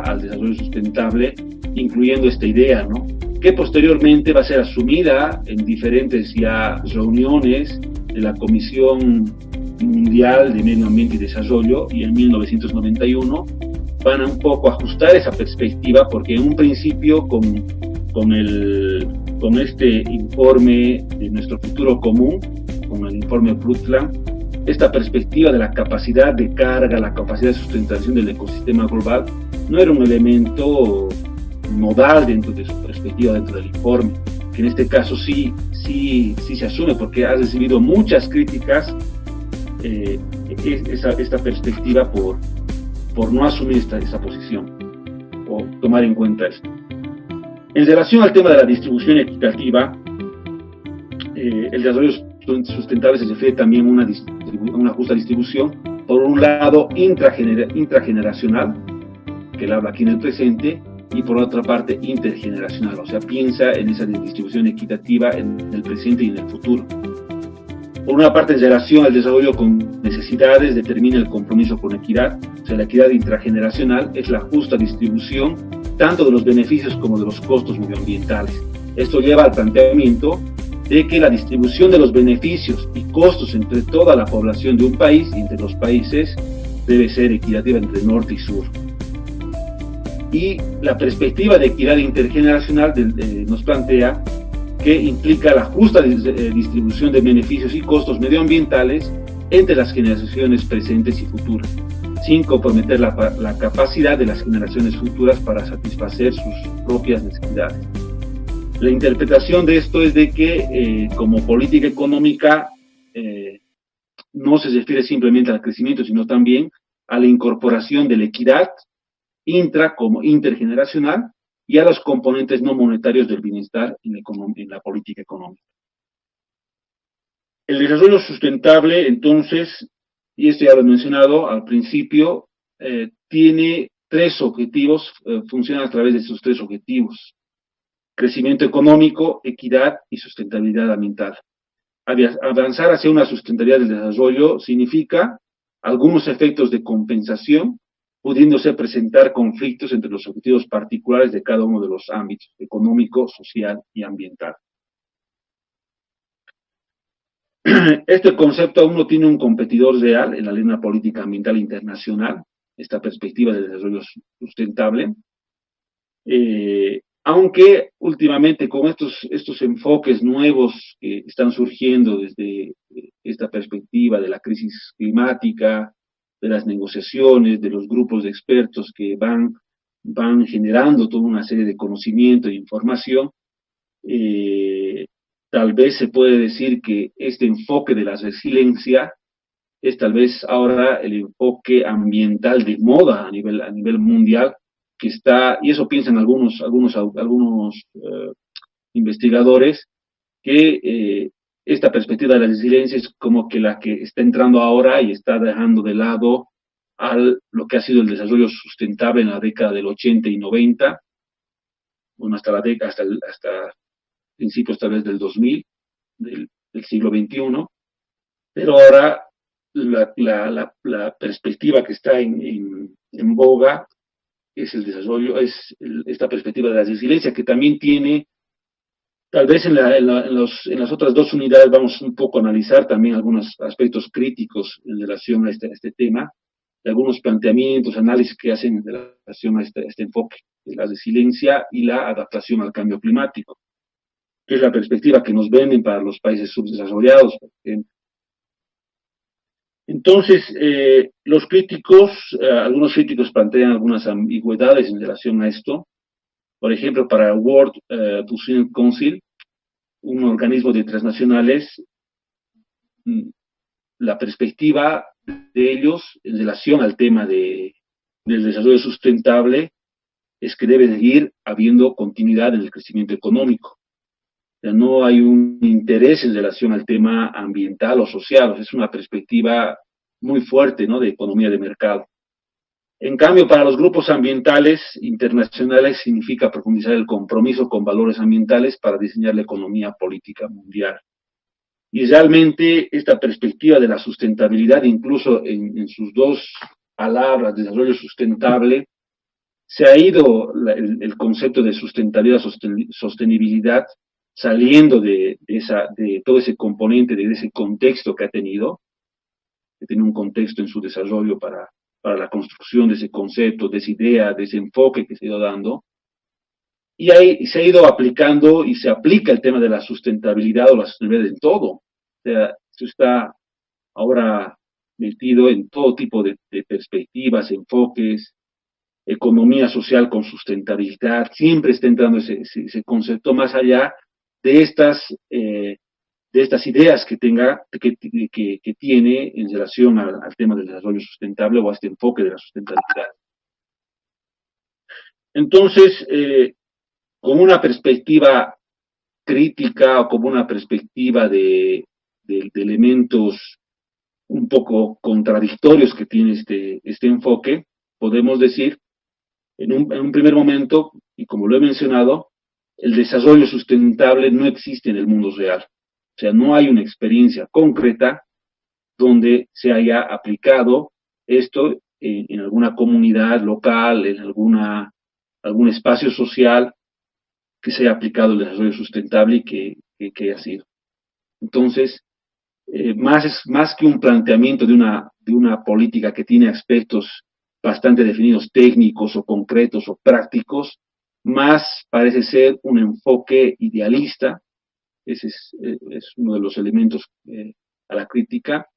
Al desarrollo sustentable, incluyendo esta idea, ¿no?, que posteriormente va a ser asumida en diferentes ya reuniones de la Comisión Mundial de Medio Ambiente y Desarrollo, y en 1991 van a un poco ajustar esa perspectiva, porque en un principio con este informe de nuestro futuro común, con el informe Brundtland, esta perspectiva de la capacidad de carga, la capacidad de sustentación del ecosistema global, no era un elemento nodal dentro de su perspectiva, dentro del informe, que en este caso sí se asume, porque ha recibido muchas críticas esta perspectiva por no asumir esa posición, o tomar en cuenta esto. En relación al tema de la distribución equitativa, el desarrollo sustentable se refiere también a una justa distribución, por un lado intrageneracional, que él habla aquí en el presente, y por otra parte intergeneracional, o sea, piensa en esa distribución equitativa en el presente y en el futuro. Por una parte, en relación al desarrollo con necesidades, determina el compromiso con equidad, o sea, la equidad intrageneracional es la justa distribución tanto de los beneficios como de los costos medioambientales. Esto lleva al planteamiento de que la distribución de los beneficios y costos entre toda la población de un país y entre los países debe ser equitativa entre norte y sur. Y la perspectiva de equidad intergeneracional nos plantea que implica la justa distribución de beneficios y costos medioambientales entre las generaciones presentes y futuras, sin comprometer la capacidad de las generaciones futuras para satisfacer sus propias necesidades. La interpretación de esto es de que como política económica no se refiere simplemente al crecimiento, sino también a la incorporación de la equidad como intergeneracional y a los componentes no monetarios del bienestar en la política económica. El desarrollo sustentable, entonces, y esto ya lo he mencionado al principio, tiene tres objetivos, funciona a través de esos tres objetivos: crecimiento económico, equidad y sustentabilidad ambiental. Avanzar hacia una sustentabilidad del desarrollo significa algunos efectos de compensación, pudiéndose presentar conflictos entre los objetivos particulares de cada uno de los ámbitos: económico, social y ambiental. Este concepto aún no tiene un competidor real en la arena política ambiental internacional, esta perspectiva de desarrollo sustentable, aunque últimamente con estos enfoques nuevos que están surgiendo desde esta perspectiva de la crisis climática, de las negociaciones, de los grupos de expertos que van generando toda una serie de conocimiento e información, tal vez se puede decir que este enfoque de la resiliencia es tal vez ahora el enfoque ambiental de moda a nivel mundial, que está, y eso piensan algunos investigadores, que esta perspectiva de la resiliencia es como que la que está entrando ahora y está dejando de lado lo que ha sido el desarrollo sustentable en la década del 80 y 90, bueno, hasta principios tal vez del 2000, del siglo XXI, pero ahora la perspectiva que está en boga es el desarrollo, esta perspectiva de la resiliencia, que también tiene, tal vez en las otras dos unidades vamos un poco a analizar también algunos aspectos críticos en relación a este tema, de algunos planteamientos, análisis que hacen en relación a este enfoque de la resiliencia y la adaptación al cambio climático, que es la perspectiva que nos venden para los países subdesarrollados, por ejemplo. Entonces, algunos críticos plantean algunas ambigüedades en relación a esto. Por ejemplo, para World Business Council, un organismo de transnacionales, la perspectiva de ellos en relación al tema del desarrollo sustentable es que debe seguir habiendo continuidad en el crecimiento económico. sea, no hay un interés en relación al tema ambiental o social, o sea, es una perspectiva muy fuerte, ¿no?, de economía de mercado. En cambio, para los grupos ambientales internacionales significa profundizar el compromiso con valores ambientales para diseñar la economía política mundial. Y realmente esta perspectiva de la sustentabilidad, incluso en sus dos palabras, desarrollo sustentable, se ha ido el concepto de sustentabilidad, sostenibilidad, saliendo de todo ese componente, de ese contexto que ha tenido, que tiene un contexto en su desarrollo para la construcción de ese concepto, de esa idea, de ese enfoque que se ha ido dando, y ahí se ha ido aplicando y se aplica el tema de la sustentabilidad o la sostenibilidad en todo. O sea, esto está ahora metido en todo tipo de perspectivas, enfoques, economía social con sustentabilidad, siempre está entrando ese concepto más allá de estas ideas que tiene en relación al tema del desarrollo sustentable o a este enfoque de la sustentabilidad. Entonces, como una perspectiva crítica o como una perspectiva de elementos un poco contradictorios que tiene este enfoque, podemos decir, en un primer momento, y como lo he mencionado, el desarrollo sustentable no existe en el mundo real. O sea, no hay una experiencia concreta donde se haya aplicado esto en alguna comunidad local, en algún espacio social, que se haya aplicado el desarrollo sustentable y que haya sido. Entonces, más que un planteamiento de una política que tiene aspectos bastante definidos técnicos o concretos o prácticos, más parece ser un enfoque idealista. Ese es uno de los elementos a la crítica,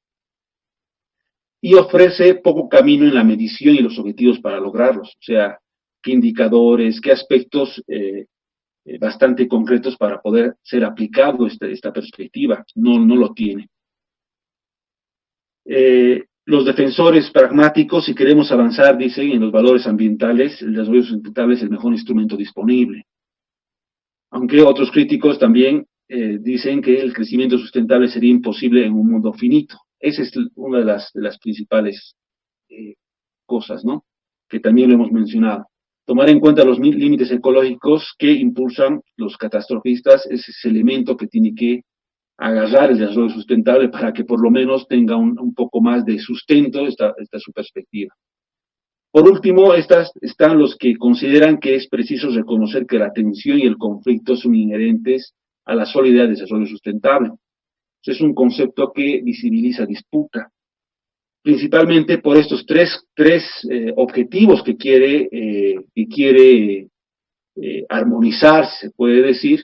y ofrece poco camino en la medición y los objetivos para lograrlos, o sea, qué indicadores, qué aspectos bastante concretos para poder ser aplicado esta perspectiva, no lo tiene. Los defensores pragmáticos, si queremos avanzar, dicen, en los valores ambientales, el desarrollo sustentable es el mejor instrumento disponible. Aunque otros críticos también dicen que el crecimiento sustentable sería imposible en un mundo finito. Esa es una de las principales cosas, ¿no?, que también lo hemos mencionado. Tomar en cuenta los límites ecológicos que impulsan los catastrofistas es ese elemento que tiene que agarrar el desarrollo sustentable para que por lo menos tenga un poco más de sustento esta su perspectiva. Por último, están los que consideran que es preciso reconocer que la tensión y el conflicto son inherentes a la sola idea de desarrollo sustentable. Es un concepto que visibiliza disputa, principalmente por estos tres objetivos que quiere armonizar, se puede decir,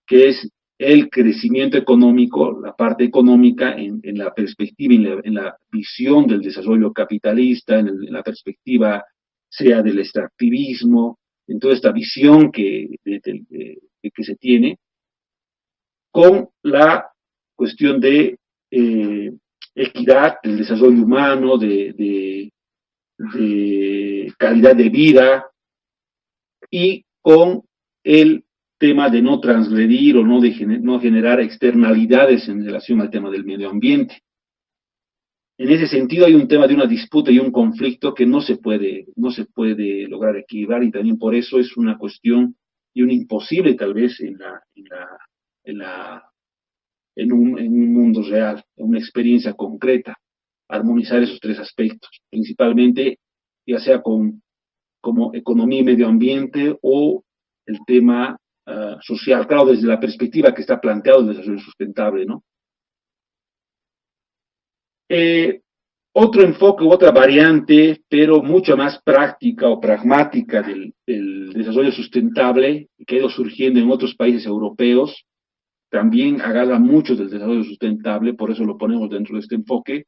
que es el crecimiento económico, la parte económica en la perspectiva, en la visión del desarrollo capitalista, en la perspectiva sea del extractivismo, en toda esta visión que se tiene, con la cuestión de equidad, del desarrollo humano, de calidad de vida, y con el tema de no transgredir o no generar externalidades en relación al tema del medio ambiente. En ese sentido hay un tema de una disputa y un conflicto que no se puede lograr equilibrar, y también por eso es una cuestión y un imposible tal vez en un mundo real, en una experiencia concreta, armonizar esos tres aspectos, principalmente ya sea como economía y medio ambiente o el tema social, claro, desde la perspectiva que está planteado el desarrollo sustentable, ¿no? Otro enfoque u otra variante, pero mucho más práctica o pragmática del desarrollo sustentable, que ha ido surgiendo en otros países europeos, también agarra mucho del desarrollo sustentable, por eso lo ponemos dentro de este enfoque,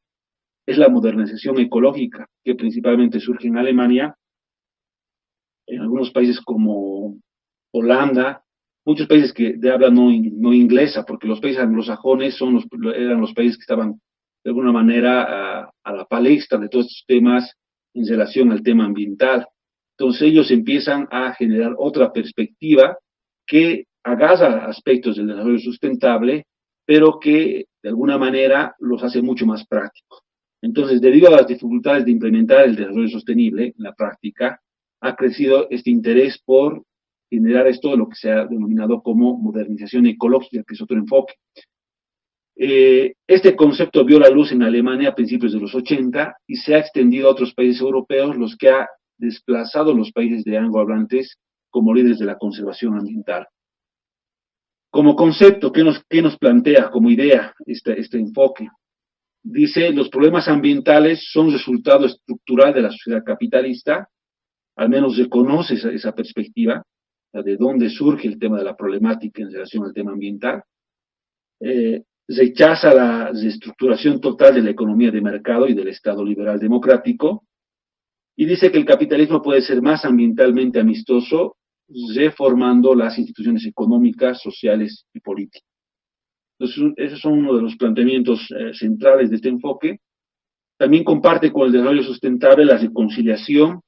es la modernización ecológica, que principalmente surge en Alemania, en algunos países como Holanda, muchos países que de habla no inglesa, porque los países anglosajones eran los países que estaban de alguna manera a la palestra de todos estos temas en relación al tema ambiental. Entonces ellos empiezan a generar otra perspectiva que agarra aspectos del desarrollo sustentable, pero que de alguna manera los hace mucho más prácticos. Entonces, debido a las dificultades de implementar el desarrollo sostenible en la práctica, ha crecido este interés por generar esto, lo que se ha denominado como modernización ecológica, que es otro enfoque. Este concepto vio la luz en Alemania a principios de los 80 y se ha extendido a otros países europeos, los que ha desplazado a los países de anglohablantes como líderes de la conservación ambiental. Como concepto, ¿qué nos plantea como idea este enfoque? Dice, los problemas ambientales son resultado estructural de la sociedad capitalista, al menos reconoce esa perspectiva, de dónde surge el tema de la problemática en relación al tema ambiental. Rechaza la reestructuración total de la economía de mercado y del Estado liberal democrático, y dice que el capitalismo puede ser más ambientalmente amistoso, reformando las instituciones económicas, sociales y políticas. Entonces, esos son uno de los planteamientos centrales de este enfoque. También comparte con el desarrollo sustentable la reconciliación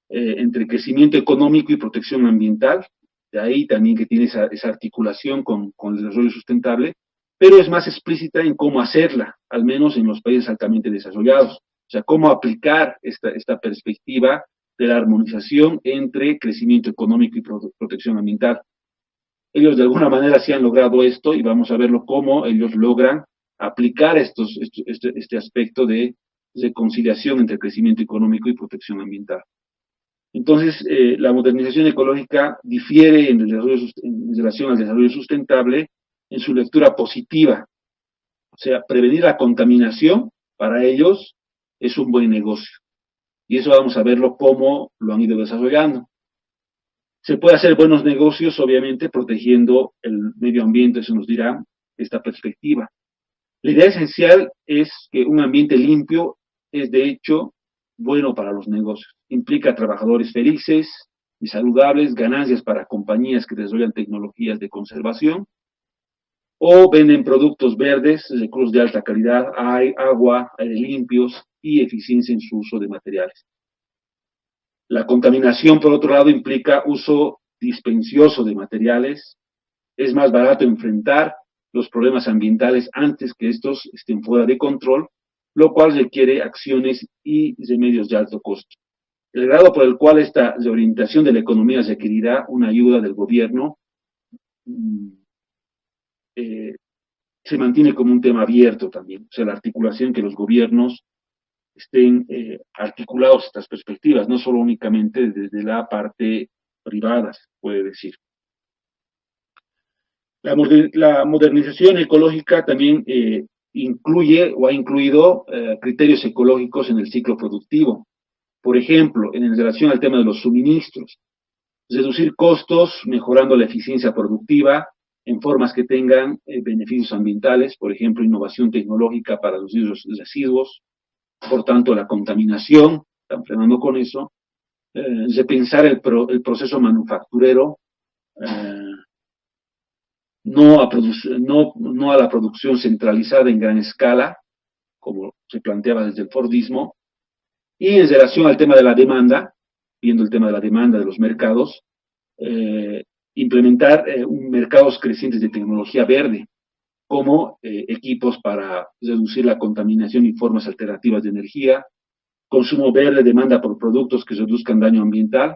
entre crecimiento económico y protección ambiental, de ahí también que tiene esa articulación con el desarrollo sustentable, pero es más explícita en cómo hacerla, al menos en los países altamente desarrollados. O sea, cómo aplicar esta perspectiva de la armonización entre crecimiento económico y protección ambiental. Ellos de alguna manera sí han logrado esto y vamos a verlo cómo ellos logran aplicar este aspecto de conciliación entre crecimiento económico y protección ambiental. Entonces, la modernización ecológica difiere en relación al desarrollo sustentable en su lectura positiva. O sea, prevenir la contaminación para ellos es un buen negocio. Y eso vamos a verlo cómo lo han ido desarrollando. Se puede hacer buenos negocios, obviamente, protegiendo el medio ambiente, eso nos dirá esta perspectiva. La idea esencial es que un ambiente limpio es, de hecho, bueno para los negocios. Implica trabajadores felices y saludables, ganancias para compañías que desarrollan tecnologías de conservación o venden productos verdes, recursos de alta calidad, agua, aire limpios y eficiencia en su uso de materiales. La contaminación, por otro lado, implica uso dispendioso de materiales. Es más barato enfrentar los problemas ambientales antes que estos estén fuera de control, lo cual requiere acciones y remedios de alto costo. El grado por el cual esta reorientación de la economía requerirá una ayuda del gobierno se mantiene como un tema abierto también. O sea, la articulación que los gobiernos estén articulados estas perspectivas, no solo únicamente desde la parte privada, se puede decir. La modernización ecológica también incluye o ha incluido criterios ecológicos en el ciclo productivo. Por ejemplo, en relación al tema de los suministros, reducir costos mejorando la eficiencia productiva en formas que tengan beneficios ambientales, por ejemplo, innovación tecnológica para reducir los residuos, por tanto, la contaminación, están frenando con eso, repensar el proceso manufacturero, no a la producción centralizada en gran escala, como se planteaba desde el Fordismo, y en relación al tema de la demanda, viendo el tema de la demanda de los mercados, implementar mercados crecientes de tecnología verde, como equipos para reducir la contaminación y formas alternativas de energía, consumo verde, demanda por productos que reduzcan daño ambiental,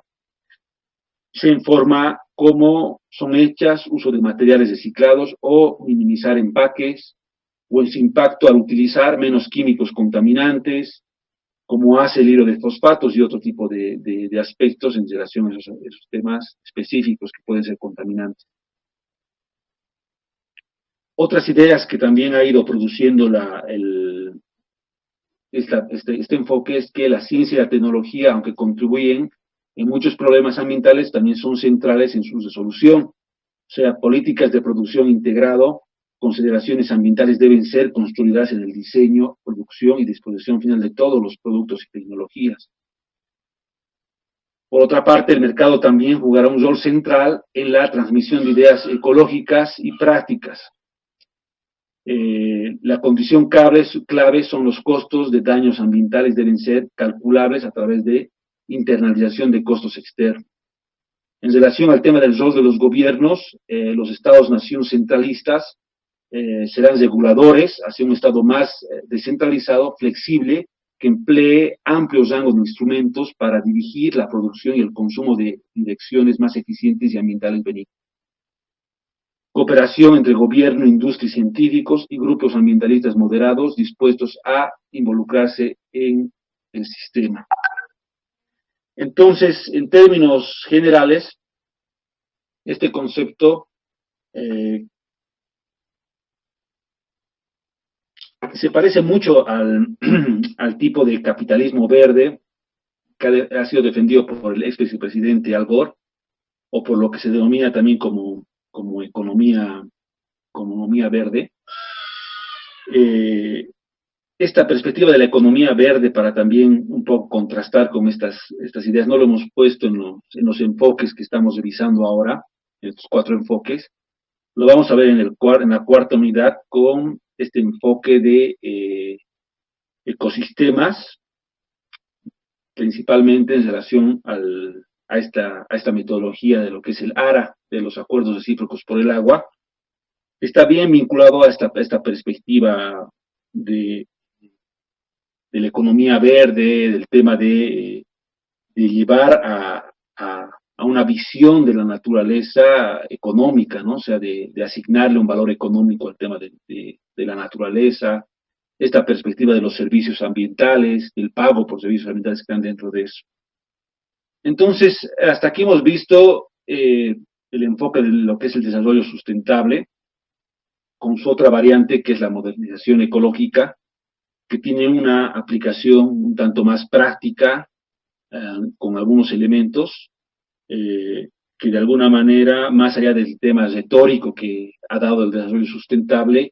se informa cómo son hechas, uso de materiales reciclados o minimizar empaques, o en su impacto al utilizar menos químicos contaminantes, como hace el hilo de fosfatos y otro tipo de aspectos en relación a esos temas específicos que pueden ser contaminantes. Otras ideas que también ha ido produciendo este enfoque es que la ciencia y la tecnología, aunque contribuyen en muchos problemas ambientales, también son centrales en su resolución. O sea, políticas de producción integrado, consideraciones ambientales deben ser construidas en el diseño, producción y disposición final de todos los productos y tecnologías. Por otra parte, el mercado también jugará un rol central en la transmisión de ideas ecológicas y prácticas. La condición clave son los costos de daños ambientales, deben ser calculables a través de internalización de costos externos. En relación al tema del rol de los gobiernos, los estados-nación centralistas serán reguladores hacia un estado más descentralizado, flexible, que emplee amplios rangos de instrumentos para dirigir la producción y el consumo de direcciones más eficientes y ambientales benéficas. Cooperación entre gobierno, industria y científicos y grupos ambientalistas moderados dispuestos a involucrarse en el sistema. Entonces, en términos generales, este concepto se parece mucho al tipo de capitalismo verde que ha sido defendido por el ex vicepresidente Al Gore, o por lo que se denomina también como economía verde. Esta perspectiva de la economía verde, para también un poco contrastar con estas ideas, no lo hemos puesto en los enfoques que estamos revisando ahora, en estos 4 enfoques. Lo vamos a ver en la cuarta unidad con este enfoque de ecosistemas, principalmente en relación a esta metodología de lo que es el ARA, de los acuerdos recíprocos por el agua. Está bien vinculado a esta perspectiva de la economía verde, del tema de llevar a una visión de la naturaleza económica, ¿no? O sea, de asignarle un valor económico al tema de la naturaleza, esta perspectiva de los servicios ambientales, del pago por servicios ambientales que están dentro de eso. Entonces, hasta aquí hemos visto el enfoque de lo que es el desarrollo sustentable, con su otra variante que es la modernización ecológica, que tiene una aplicación un tanto más práctica, con algunos elementos, que de alguna manera, más allá del tema retórico que ha dado el desarrollo sustentable,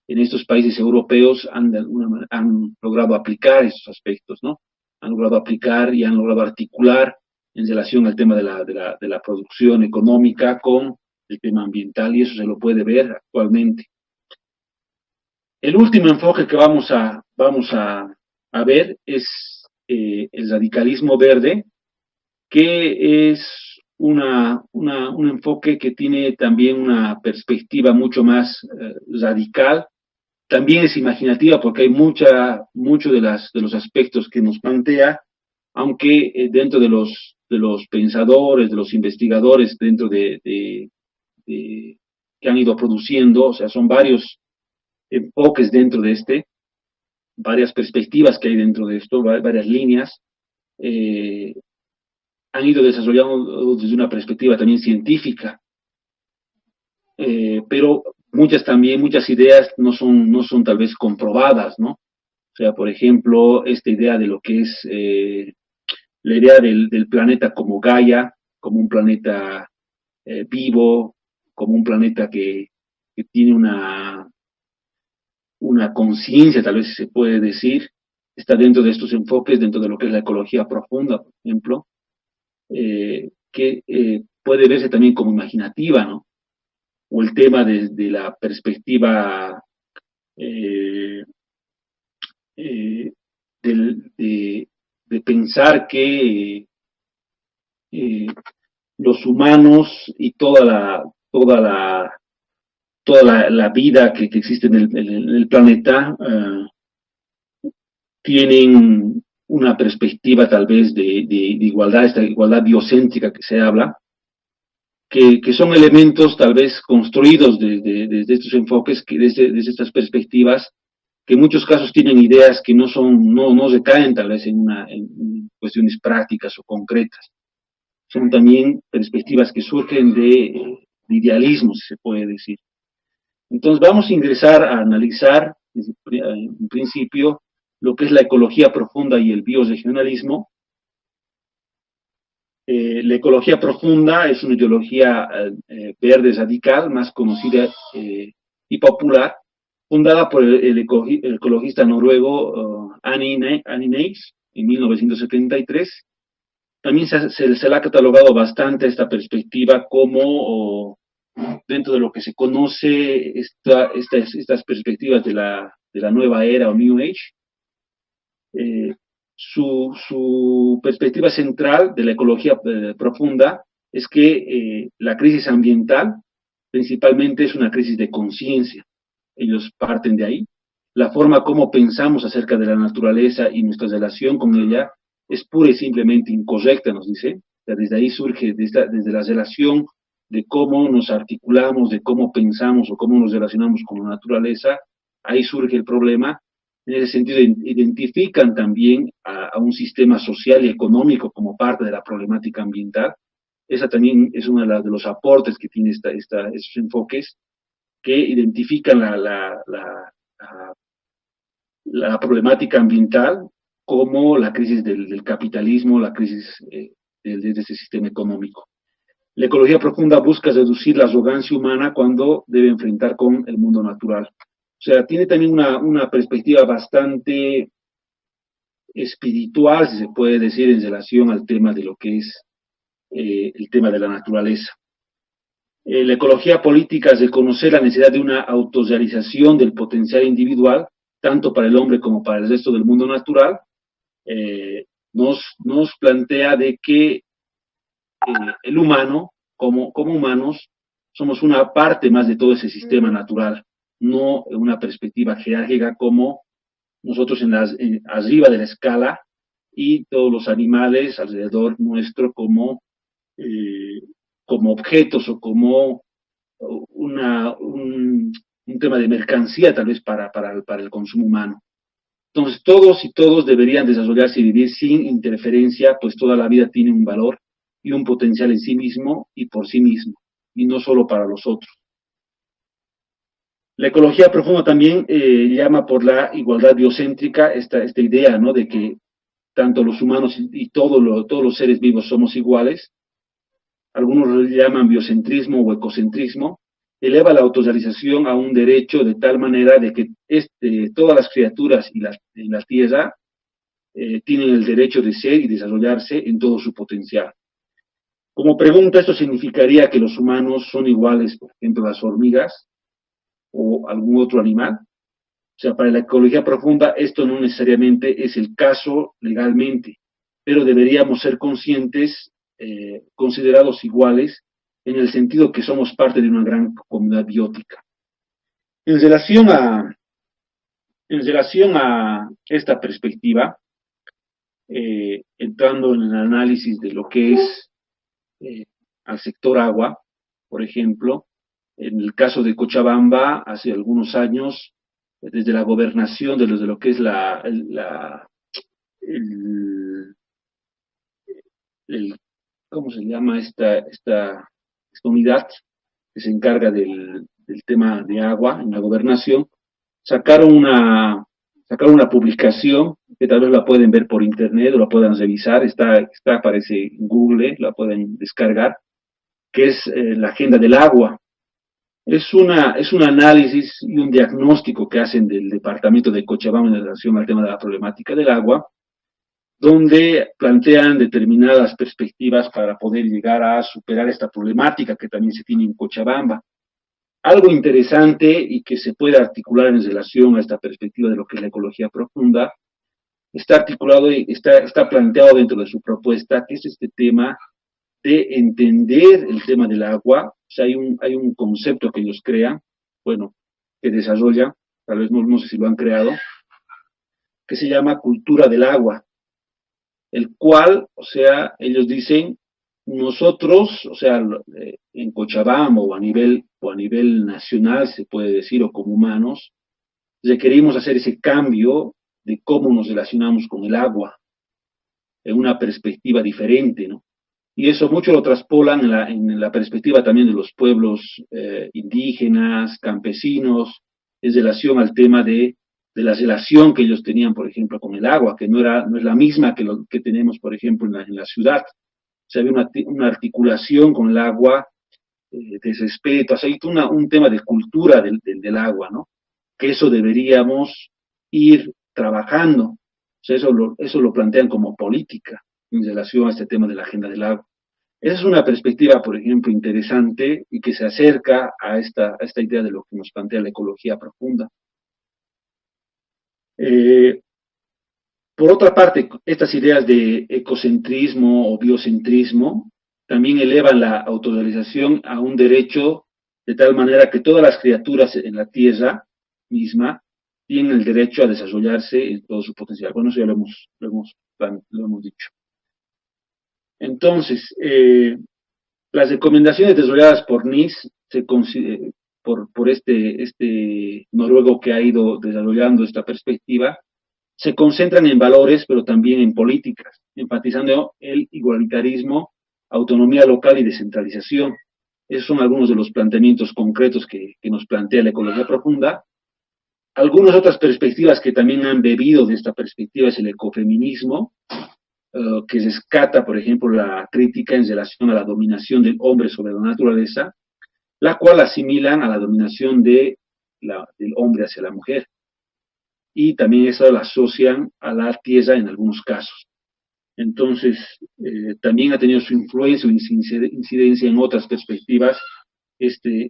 en estos países europeos han logrado aplicar esos aspectos, ¿no? Han logrado aplicar y han logrado articular en relación al tema de la producción económica con el tema ambiental, y eso se lo puede ver actualmente. El último enfoque que vamos a ver es el radicalismo verde, que es un enfoque que tiene también una perspectiva mucho más radical. También es imaginativa porque hay mucho de los aspectos que nos plantea, aunque dentro de los pensadores, de los investigadores, dentro que han ido produciendo, o sea, son varios enfoques dentro de varias perspectivas que hay dentro de esto, varias líneas, han ido desarrollando desde una perspectiva también científica, pero muchas ideas no son tal vez comprobadas, ¿no? O sea, por ejemplo, esta idea de lo que es la idea del planeta como Gaia, como un planeta vivo, como un planeta que tiene una conciencia, tal vez se puede decir, está dentro de estos enfoques, dentro de lo que es la ecología profunda, por ejemplo, que puede verse también como imaginativa, ¿no? O el tema de la perspectiva de pensar que los humanos y toda la vida que existe en el planeta tienen una perspectiva tal vez de igualdad, esta igualdad biocéntrica que se habla, que son elementos tal vez construidos desde estos enfoques, desde estas perspectivas, que en muchos casos tienen ideas que no recaen tal vez en cuestiones prácticas o concretas. Son también perspectivas que surgen de idealismo, si se puede decir. Entonces vamos a ingresar a analizar, en principio, lo que es la ecología profunda y el bioregionalismo. La ecología profunda es una ideología verde radical, más conocida y popular, fundada por el ecologista noruego Annie Naes en 1973. También se le ha catalogado bastante esta perspectiva como dentro de lo que se conoce estas perspectivas de la nueva era o New Age. Su perspectiva central de la ecología profunda es que la crisis ambiental principalmente es una crisis de conciencia. Ellos parten de ahí. La forma como pensamos acerca de la naturaleza y nuestra relación con ella es pura y simplemente incorrecta, nos dice. O sea, desde ahí surge, desde la relación de cómo nos articulamos, de cómo pensamos o cómo nos relacionamos con la naturaleza, ahí surge el problema. En ese sentido, identifican también a un sistema social y económico como parte de la problemática ambiental. Esa también es uno de los aportes que tiene estos enfoques que identifican la problemática ambiental como la crisis del capitalismo, la crisis de ese sistema económico. La ecología profunda busca reducir la arrogancia humana cuando debe enfrentar con el mundo natural. O sea, tiene también una perspectiva bastante espiritual, si se puede decir, en relación al tema de lo que es el tema de la naturaleza. La ecología política es reconocer la necesidad de una autorrealización del potencial individual, tanto para el hombre como para el resto del mundo natural. Nos plantea de que el humano, como humanos, somos una parte más de todo ese sistema natural, no una perspectiva jerárquica como nosotros arriba de la escala y todos los animales alrededor nuestro eh, como objetos o como un tema de mercancía tal vez para el consumo humano. Entonces todos y todos deberían desarrollarse y vivir sin interferencia, pues toda la vida tiene un valor y un potencial en sí mismo y por sí mismo, y no solo para los otros. La ecología profunda también llama por la igualdad biocéntrica, esta idea, ¿no?, de que tanto los humanos y todos los seres vivos somos iguales. Algunos lo llaman biocentrismo o ecocentrismo. Eleva la autorrealización a un derecho de tal manera de que todas las criaturas en la Tierra tienen el derecho de ser y desarrollarse en todo su potencial. Como pregunta, esto significaría que los humanos son iguales, por ejemplo, a las hormigas o algún otro animal. O sea, para la ecología profunda esto no necesariamente es el caso legalmente, pero deberíamos ser conscientes, considerados iguales, en el sentido que somos parte de una gran comunidad biótica. En relación a, en relación a esta perspectiva, entrando en el análisis de lo que es al sector agua, por ejemplo, en el caso de Cochabamba, hace algunos años, desde la gobernación de lo que es el, el, ¿cómo se llama esta unidad que se encarga del tema de agua en la gobernación? Sacaron una publicación que tal vez la pueden ver por internet o la puedan revisar, aparece en Google, la pueden descargar, que es la agenda del agua. Es un análisis y un diagnóstico que hacen del departamento de Cochabamba en relación al tema de la problemática del agua, donde plantean determinadas perspectivas para poder llegar a superar esta problemática que también se tiene en Cochabamba. Algo interesante y que se puede articular en relación a esta perspectiva de lo que es la ecología profunda, está articulado y está planteado dentro de su propuesta, que es este tema de entender el tema del agua. O sea, hay un concepto que ellos crean, bueno, que desarrollan, tal vez no sé si lo han creado, que se llama cultura del agua, el cual, o sea, ellos dicen, nosotros, o sea, en Cochabamba o a nivel nacional, se puede decir, o como humanos, requerimos hacer ese cambio de cómo nos relacionamos con el agua, en una perspectiva diferente, ¿no? Y eso mucho lo traspolan en la perspectiva también de los pueblos indígenas, campesinos, en relación al tema de la relación que ellos tenían, por ejemplo, con el agua, que no es la misma que tenemos, por ejemplo, en la ciudad. O sea, había una articulación con el agua, de respeto, o sea, hay un tema de cultura del agua, ¿no? Que eso deberíamos ir trabajando. O sea, eso lo plantean como política en relación a este tema de la agenda del agua. Esa es una perspectiva, por ejemplo, interesante y que se acerca a esta idea de lo que nos plantea la ecología profunda. Eh, por otra parte, estas ideas de ecocentrismo o biocentrismo también elevan la autorrealización a un derecho de tal manera que todas las criaturas en la tierra misma tienen el derecho a desarrollarse en todo su potencial. Bueno, eso ya lo hemos dicho. Entonces, las recomendaciones desarrolladas por NIS por este noruego que ha ido desarrollando esta perspectiva, se concentran en valores, pero también en políticas, enfatizando el igualitarismo, autonomía local y descentralización. Esos son algunos de los planteamientos concretos que nos plantea la ecología profunda. Algunas otras perspectivas que también han bebido de esta perspectiva es el ecofeminismo, que rescata, por ejemplo, la crítica en relación a la dominación del hombre sobre la naturaleza, la cual asimilan a la dominación del hombre hacia la mujer. Y también eso la asocian a la tierra en algunos casos. Entonces, también ha tenido su influencia o incidencia en otras perspectivas este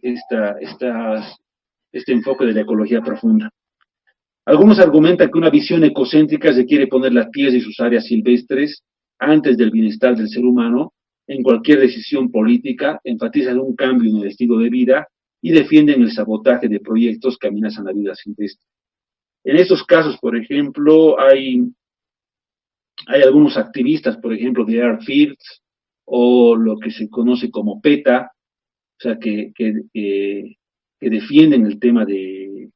enfoque de la ecología profunda. Algunos argumentan que una visión ecocéntrica requiere poner la tierra y sus áreas silvestres antes del bienestar del ser humano en cualquier decisión política, enfatizan un cambio en el estilo de vida y defienden el sabotaje de proyectos que amenazan la vida silvestre. En estos casos, por ejemplo, hay algunos activistas, por ejemplo, de Earthfields o lo que se conoce como PETA, o sea, que defienden el tema de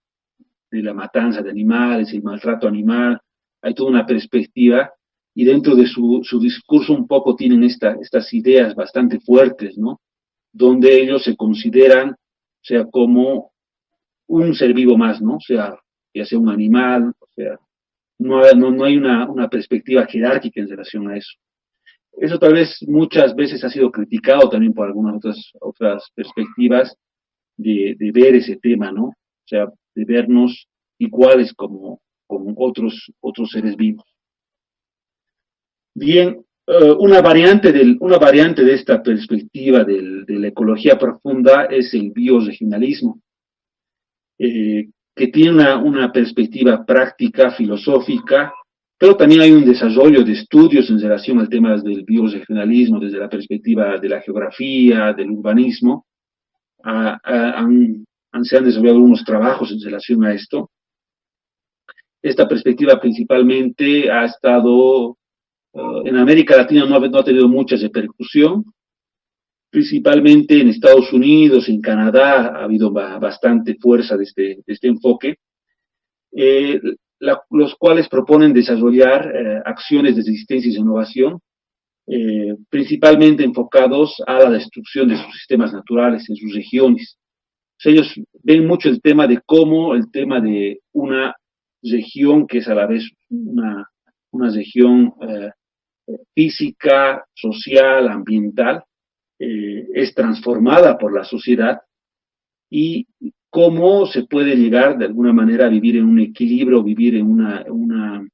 la matanza de animales, el maltrato animal. Hay toda una perspectiva y dentro de su discurso un poco tienen estas ideas bastante fuertes, ¿no? Donde ellos se consideran, o sea, como un ser vivo más, ¿no? O sea, ya sea un animal, o sea, no hay una perspectiva jerárquica en relación a eso. Eso tal vez muchas veces ha sido criticado también por algunas otras perspectivas de ver ese tema, ¿no? O sea, de vernos iguales como otros seres vivos. Bien, una variante de esta perspectiva de la ecología profunda es el bioregionalismo, que tiene una perspectiva práctica, filosófica, pero también hay un desarrollo de estudios en relación al tema del bioregionalismo desde la perspectiva de la geografía, del urbanismo. Se han desarrollado algunos trabajos en relación a esto. Esta perspectiva principalmente ha estado en América Latina, no ha tenido mucha repercusión, principalmente en Estados Unidos, en Canadá ha habido bastante fuerza de este enfoque, los cuales proponen desarrollar acciones de resistencia y innovación, principalmente enfocados a la destrucción de sus sistemas naturales en sus regiones. O sea, ellos ven mucho el tema de cómo el tema de una región que es a la vez una región física, social, ambiental, es transformada por la sociedad y cómo se puede llegar de alguna manera a vivir en un equilibrio, vivir en una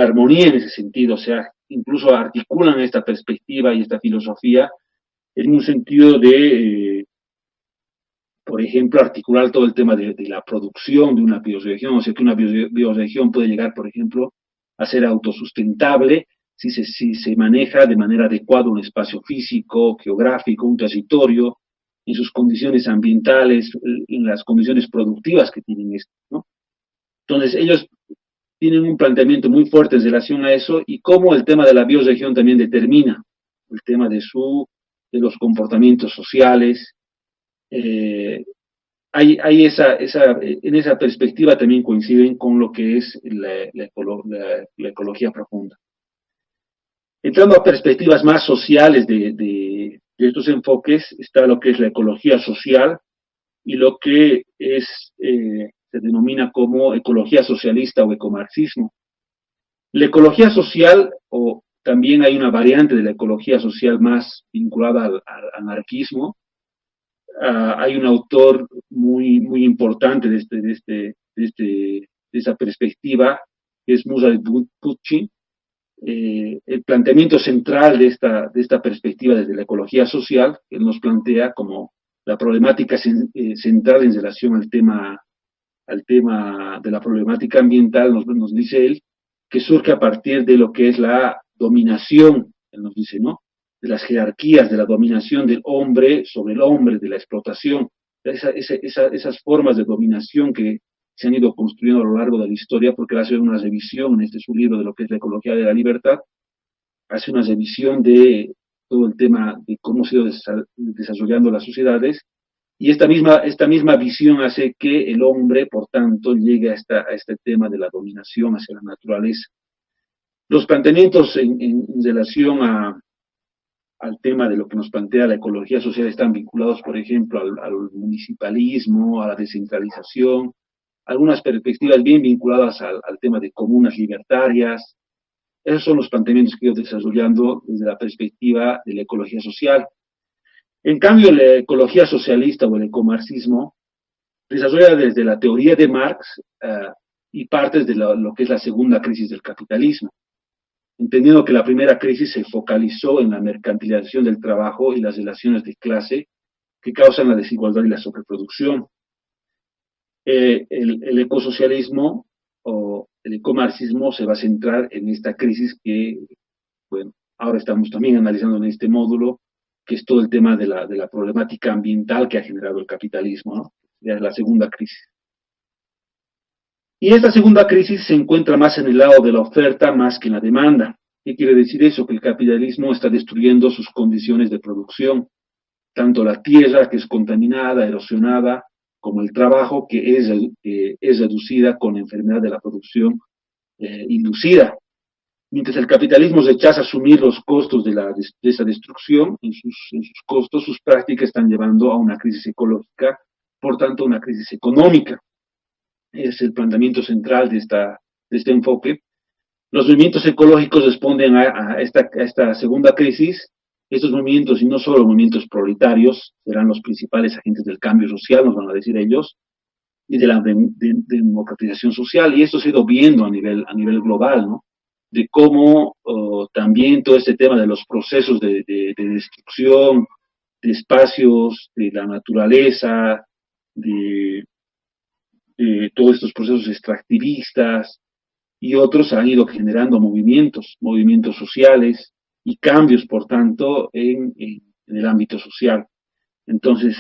armonía en ese sentido. O sea, incluso articulan esta perspectiva y esta filosofía en un sentido de, por ejemplo, articular todo el tema de la producción de una bioregión, o sea, que una bioregión puede llegar, por ejemplo, a ser autosustentable si se maneja de manera adecuada un espacio físico, geográfico, un territorio, en sus condiciones ambientales, en las condiciones productivas que tienen esto, ¿no? Entonces, ellos tienen un planteamiento muy fuerte en relación a eso y cómo el tema de la bioregión también determina el tema de los comportamientos sociales. En esa perspectiva también coinciden con lo que es la ecología profunda. Entrando a perspectivas más sociales de estos enfoques, está lo que es la ecología social y lo que se denomina como ecología socialista o ecomarxismo. La ecología social, o también hay una variante de la ecología social más vinculada al anarquismo. Hay un autor muy importante de esa perspectiva, que es Murray Bookchin. El planteamiento central de esta perspectiva desde la ecología social, que él nos plantea como la problemática central en relación al tema de la problemática ambiental, nos dice él, que surge a partir de lo que es la dominación, él nos dice, ¿no?, las jerarquías, de la dominación del hombre sobre el hombre, de la explotación, esas formas de dominación que se han ido construyendo a lo largo de la historia, porque hace una revisión en este su libro de lo que es la ecología de la libertad, hace una revisión de todo el tema de cómo se han ido desarrollando las sociedades, y esta misma visión hace que el hombre, por tanto, llegue a este tema de la dominación hacia la naturaleza. Los planteamientos en relación al tema de lo que nos plantea la ecología social están vinculados, por ejemplo, al municipalismo, a la descentralización, algunas perspectivas bien vinculadas al tema de comunas libertarias. Esos son los planteamientos que yo desarrollando desde la perspectiva de la ecología social. En cambio, la ecología socialista o el ecomarxismo desarrolla desde la teoría de Marx y partes de lo que es la segunda crisis del capitalismo, entendiendo que la primera crisis se focalizó en la mercantilización del trabajo y las relaciones de clase que causan la desigualdad y la sobreproducción. El ecosocialismo o el ecomarxismo se va a centrar en esta crisis que, bueno, ahora estamos también analizando en este módulo, que es todo el tema de la problemática ambiental que ha generado el capitalismo, ¿no? Es la segunda crisis. Y esta segunda crisis se encuentra más en el lado de la oferta más que en la demanda. ¿Qué quiere decir eso? Que el capitalismo está destruyendo sus condiciones de producción, tanto la tierra, que es contaminada, erosionada, como el trabajo, que es reducida con la enfermedad de la producción inducida. Mientras el capitalismo rechaza asumir los costos de esa destrucción, en sus costos, sus prácticas están llevando a una crisis ecológica, por tanto, a una crisis económica. Es el planteamiento central de este enfoque. Los movimientos ecológicos responden a esta segunda crisis. Estos movimientos, y no solo movimientos proletarios, serán los principales agentes del cambio social, nos van a decir ellos, y de la democratización social. Y esto se ha ido viendo a nivel global, ¿no? De cómo también todo este tema de los procesos de destrucción de espacios, de la naturaleza, de todos estos procesos extractivistas y otros han ido generando movimientos sociales y cambios, por tanto, en el ámbito social. Entonces,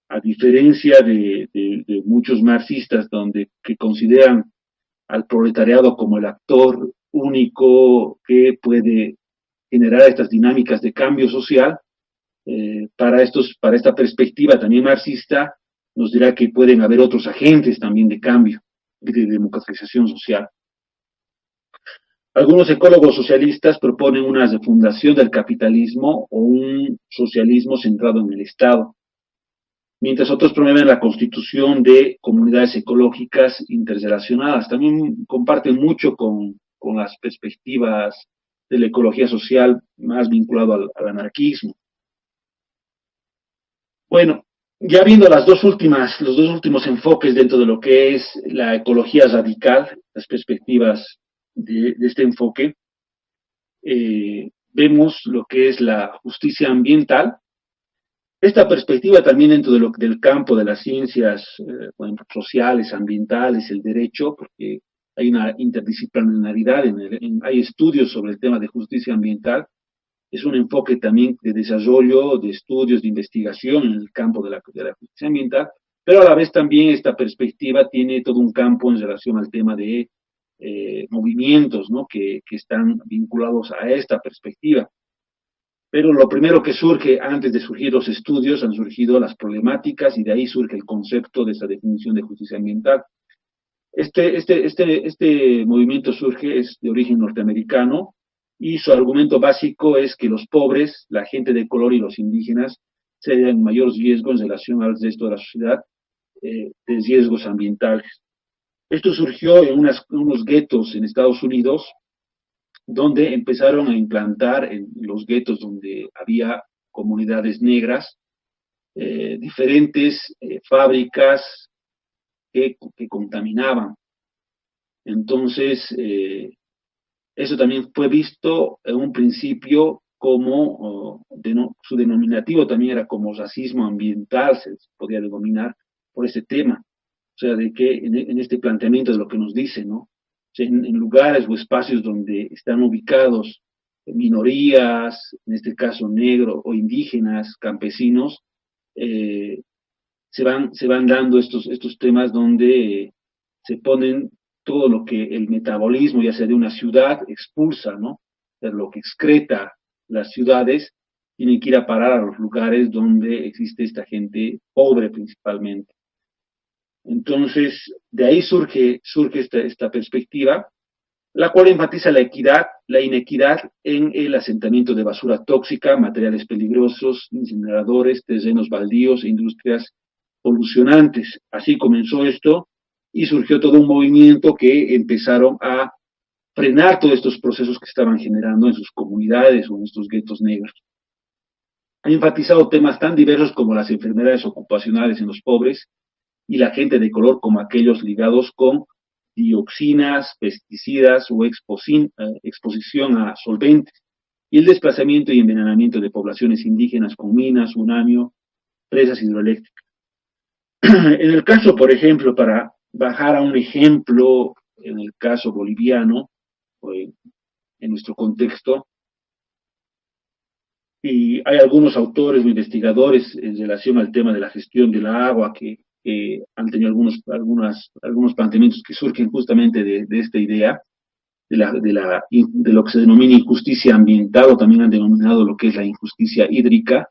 a diferencia de muchos marxistas que consideran al proletariado como el actor único que puede generar estas dinámicas de cambio social, para esta perspectiva también marxista, nos dirá que pueden haber otros agentes también de cambio, de democratización social. Algunos ecólogos socialistas proponen una refundación del capitalismo o un socialismo centrado en el Estado, mientras otros promueven la constitución de comunidades ecológicas interrelacionadas. También comparten mucho con las perspectivas de la ecología social más vinculado al anarquismo. Bueno, ya viendo los dos últimos enfoques dentro de lo que es la ecología radical, las perspectivas de este enfoque, vemos lo que es la justicia ambiental. Esta perspectiva también dentro del campo de las ciencias sociales, ambientales, el derecho, porque hay una interdisciplinaridad, hay estudios sobre el tema de justicia ambiental. Es un enfoque también de desarrollo, de estudios, de investigación en el campo de la justicia ambiental, pero a la vez también esta perspectiva tiene todo un campo en relación al tema de movimientos, ¿no? que están vinculados a esta perspectiva. Pero lo primero que surge, antes de surgir los estudios, han surgido las problemáticas y de ahí surge el concepto de esa definición de justicia ambiental. Este movimiento es de origen norteamericano y su argumento básico es que los pobres, la gente de color y los indígenas serían en mayor riesgo en relación al resto de la sociedad de riesgos ambientales. Esto surgió en unos guetos en Estados Unidos, donde empezaron a implantar en los guetos donde había comunidades negras, diferentes fábricas que contaminaban. Entonces, eso también fue visto en un principio como, su denominativo también era como racismo ambiental, se podía denominar por ese tema. O sea, de que en este planteamiento de lo que nos dice, ¿no? O sea, en lugares o espacios donde están ubicados minorías, en este caso negros o indígenas, campesinos, se van dando estos temas donde se ponen todo lo que el metabolismo, ya sea de una ciudad, expulsa, ¿no? O sea, lo que excreta las ciudades, tienen que ir a parar a los lugares donde existe esta gente pobre principalmente. Entonces, de ahí surge esta perspectiva, la cual enfatiza la equidad, la inequidad en el asentamiento de basura tóxica, materiales peligrosos, incineradores, terrenos baldíos e industrias polucionantes. Así comenzó esto y surgió todo un movimiento que empezaron a frenar todos estos procesos que estaban generando en sus comunidades o en estos guetos negros. Ha enfatizado temas tan diversos como las enfermedades ocupacionales en los pobres y la gente de color como aquellos ligados con dioxinas, pesticidas o exposición a solventes, y el desplazamiento y envenenamiento de poblaciones indígenas con minas, uranio, presas hidroeléctricas. En el caso, por ejemplo, para bajar a un ejemplo, en el caso boliviano, o en nuestro contexto, y hay algunos autores o investigadores en relación al tema de la gestión del agua que han tenido algunos planteamientos que surgen justamente de esta idea, de lo que se denomina injusticia ambiental, o también han denominado lo que es la injusticia hídrica.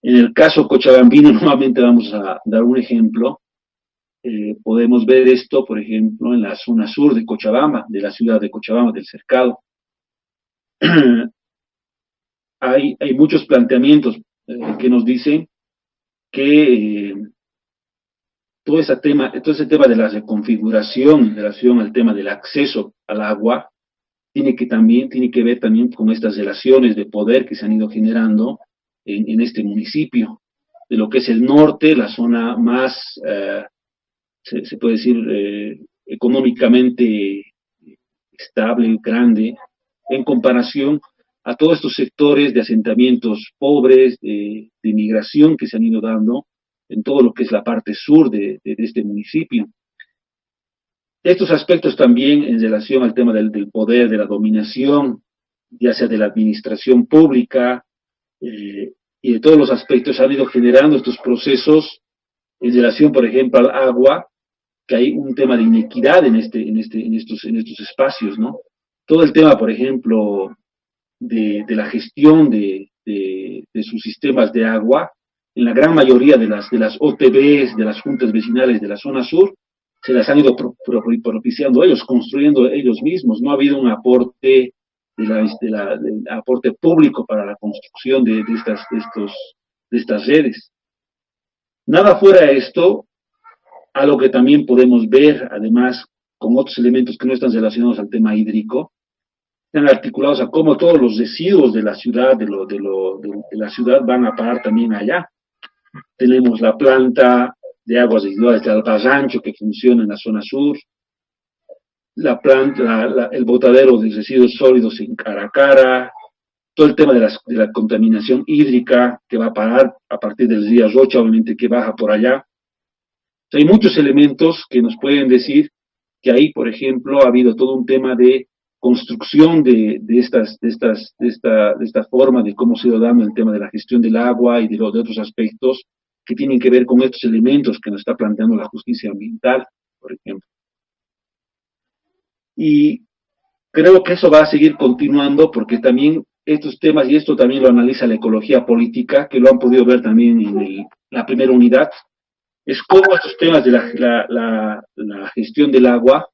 En el caso cochabambino, nuevamente vamos a dar un ejemplo. Podemos ver esto, por ejemplo, en la zona sur de Cochabamba, de la ciudad de Cochabamba, del Cercado. Hay muchos planteamientos que nos dicen que todo ese tema de la reconfiguración en relación al tema del acceso al agua tiene que ver también con estas relaciones de poder que se han ido generando en este municipio, de lo que es el norte, la zona más, se puede decir, económicamente estable, grande, en comparación a todos estos sectores de asentamientos pobres, de migración que se han ido dando en todo lo que es la parte sur de este municipio. Estos aspectos también en relación al tema del poder, de la dominación, ya sea de la administración pública, y de todos los aspectos han ido generando estos procesos en relación, por ejemplo, al agua, que hay un tema de inequidad en estos espacios, ¿no? Todo el tema, por ejemplo, de la gestión de sus sistemas de agua, en la gran mayoría de las OTBs, de las juntas vecinales de la zona sur, se las han ido propiciando ellos, construyendo ellos mismos. No ha habido un aporte del aporte público para la construcción de estas redes. Nada fuera de esto, a lo que también podemos ver, además, con otros elementos que no están relacionados al tema hídrico, están articulados a cómo todos los residuos de la ciudad, de la ciudad van a parar también allá. Tenemos la planta de aguas residuales de Albarrancho que funciona en la zona sur, el botadero de residuos sólidos en Caracara, todo el tema de la contaminación hídrica que va a parar a partir del río Rocha, obviamente que baja por allá. Hay muchos elementos que nos pueden decir que ahí, por ejemplo, ha habido todo un tema de construcción de esta forma de cómo se ha ido dando el tema de la gestión del agua y de otros aspectos que tienen que ver con estos elementos que nos está planteando la justicia ambiental, por ejemplo. Y creo que eso va a seguir continuando porque también estos temas, y esto también lo analiza la ecología política, que lo han podido ver también en la primera unidad, es cómo estos temas de la gestión del agua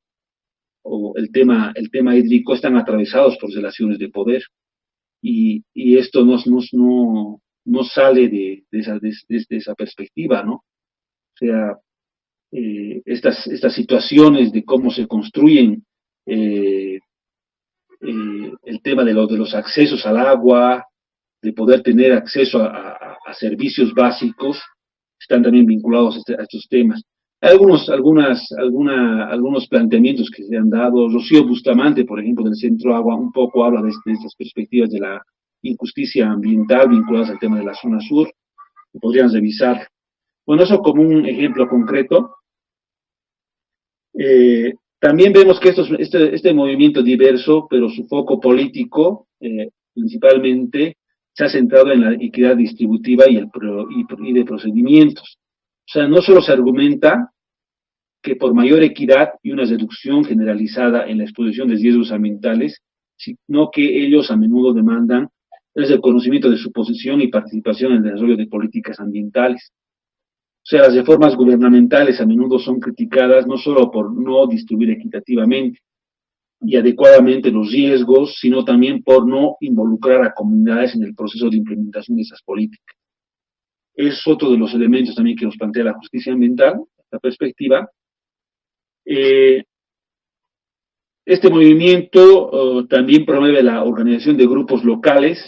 o el tema hídrico están atravesados por relaciones de poder, y esto no sale de esa perspectiva, ¿no? O sea, estas situaciones de cómo se construyen el tema de los accesos al agua, de poder tener acceso a servicios básicos, están también vinculados a estos temas. Hay algunos planteamientos que se han dado. Rocío Bustamante, por ejemplo, del Centro Agua, un poco habla de estas perspectivas de la injusticia ambiental vinculadas al tema de la zona sur, que podrían revisar. Bueno, eso como un ejemplo concreto. También vemos que este movimiento diverso, pero su foco político, principalmente, se ha centrado en la equidad distributiva y de procedimientos. O sea, no solo se argumenta que por mayor equidad y una reducción generalizada en la exposición de riesgos ambientales, sino que ellos a menudo demandan el reconocimiento de su posición y participación en el desarrollo de políticas ambientales. O sea, las reformas gubernamentales a menudo son criticadas no solo por no distribuir equitativamente y adecuadamente los riesgos, sino también por no involucrar a comunidades en el proceso de implementación de esas políticas. Es otro de los elementos también que nos plantea la justicia ambiental, esta perspectiva. Este movimiento también promueve la organización de grupos locales,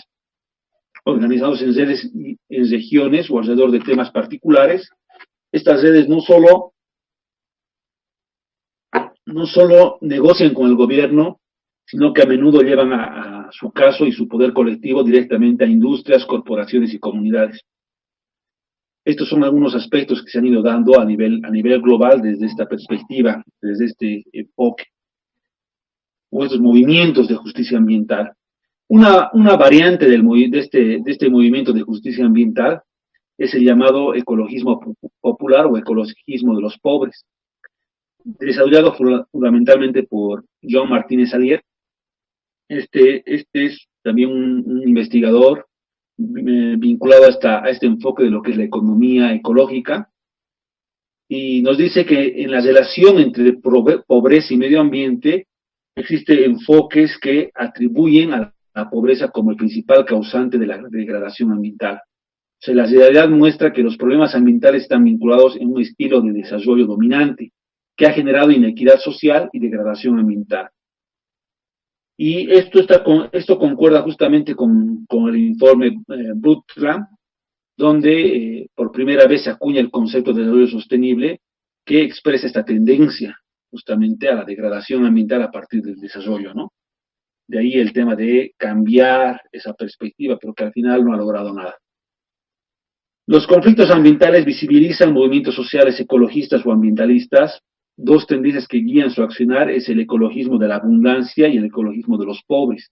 organizados en redes, en regiones o alrededor de temas particulares. Estas redes no solo negocian con el gobierno, sino que a menudo llevan a su caso y su poder colectivo directamente a industrias, corporaciones y comunidades. Estos son algunos aspectos que se han ido dando a nivel global desde esta perspectiva, desde este enfoque, o estos movimientos de justicia ambiental. Una variante de este movimiento de justicia ambiental es el llamado ecologismo popular o ecologismo de los pobres, desarrollado fundamentalmente por John Martínez Alier. Este es también un investigador vinculado a este enfoque de lo que es la economía ecológica, y nos dice que en la relación entre pobreza y medio ambiente existen enfoques que atribuyen a la pobreza como el principal causante de la degradación ambiental. O sea, la realidad muestra que los problemas ambientales están vinculados en un estilo de desarrollo dominante que ha generado inequidad social y degradación ambiental. Y esto concuerda justamente con el informe Brundtland, donde por primera vez se acuña el concepto de desarrollo sostenible, que expresa esta tendencia justamente a la degradación ambiental a partir del desarrollo, ¿no? De ahí el tema de cambiar esa perspectiva, pero que al final no ha logrado nada. Los conflictos ambientales visibilizan movimientos sociales ecologistas o ambientalistas. Dos tendencias que guían su accionar es el ecologismo de la abundancia y el ecologismo de los pobres.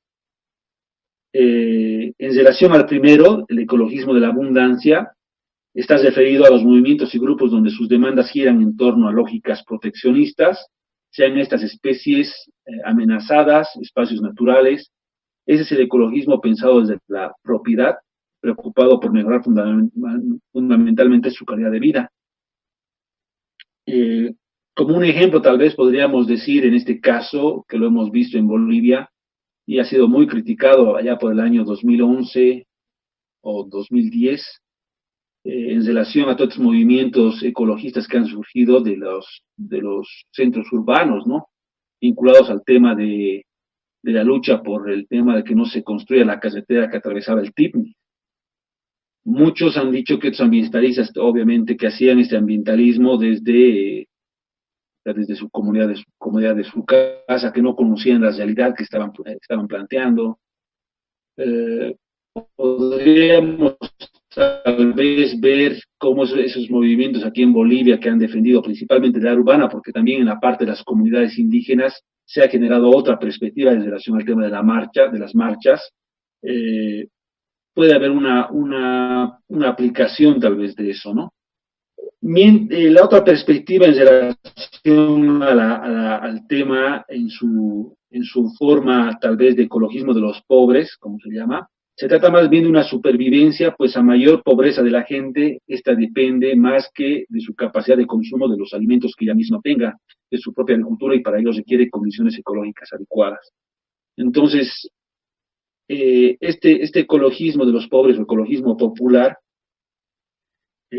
En relación al primero, el ecologismo de la abundancia, está referido a los movimientos y grupos donde sus demandas giran en torno a lógicas proteccionistas, sean estas especies amenazadas, espacios naturales. Ese es el ecologismo pensado desde la propiedad, preocupado por mejorar fundamentalmente su calidad de vida. Como un ejemplo, tal vez podríamos decir en este caso, que lo hemos visto en Bolivia, y ha sido muy criticado allá por el año 2011 o 2010, en relación a todos los movimientos ecologistas que han surgido de los centros urbanos, ¿no? Vinculados al tema de la lucha por el tema de que no se construya la carretera que atravesaba el Tipni. Muchos han dicho que estos ambientalistas, obviamente, que hacían este ambientalismo desde su comunidad, de su casa, que no conocían la realidad que estaban planteando. Podríamos tal vez ver cómo esos movimientos aquí en Bolivia que han defendido principalmente la área urbana, porque también en la parte de las comunidades indígenas se ha generado otra perspectiva en relación al tema de las marchas. Puede haber una aplicación tal vez de eso, ¿no? La otra perspectiva en relación al tema en su forma tal vez de ecologismo de los pobres, como se llama, se trata más bien de una supervivencia, pues a mayor pobreza de la gente, esta depende más que de su capacidad de consumo de los alimentos que ella misma tenga, de su propia agricultura, y para ello requiere condiciones ecológicas adecuadas. Entonces, este ecologismo de los pobres o ecologismo popular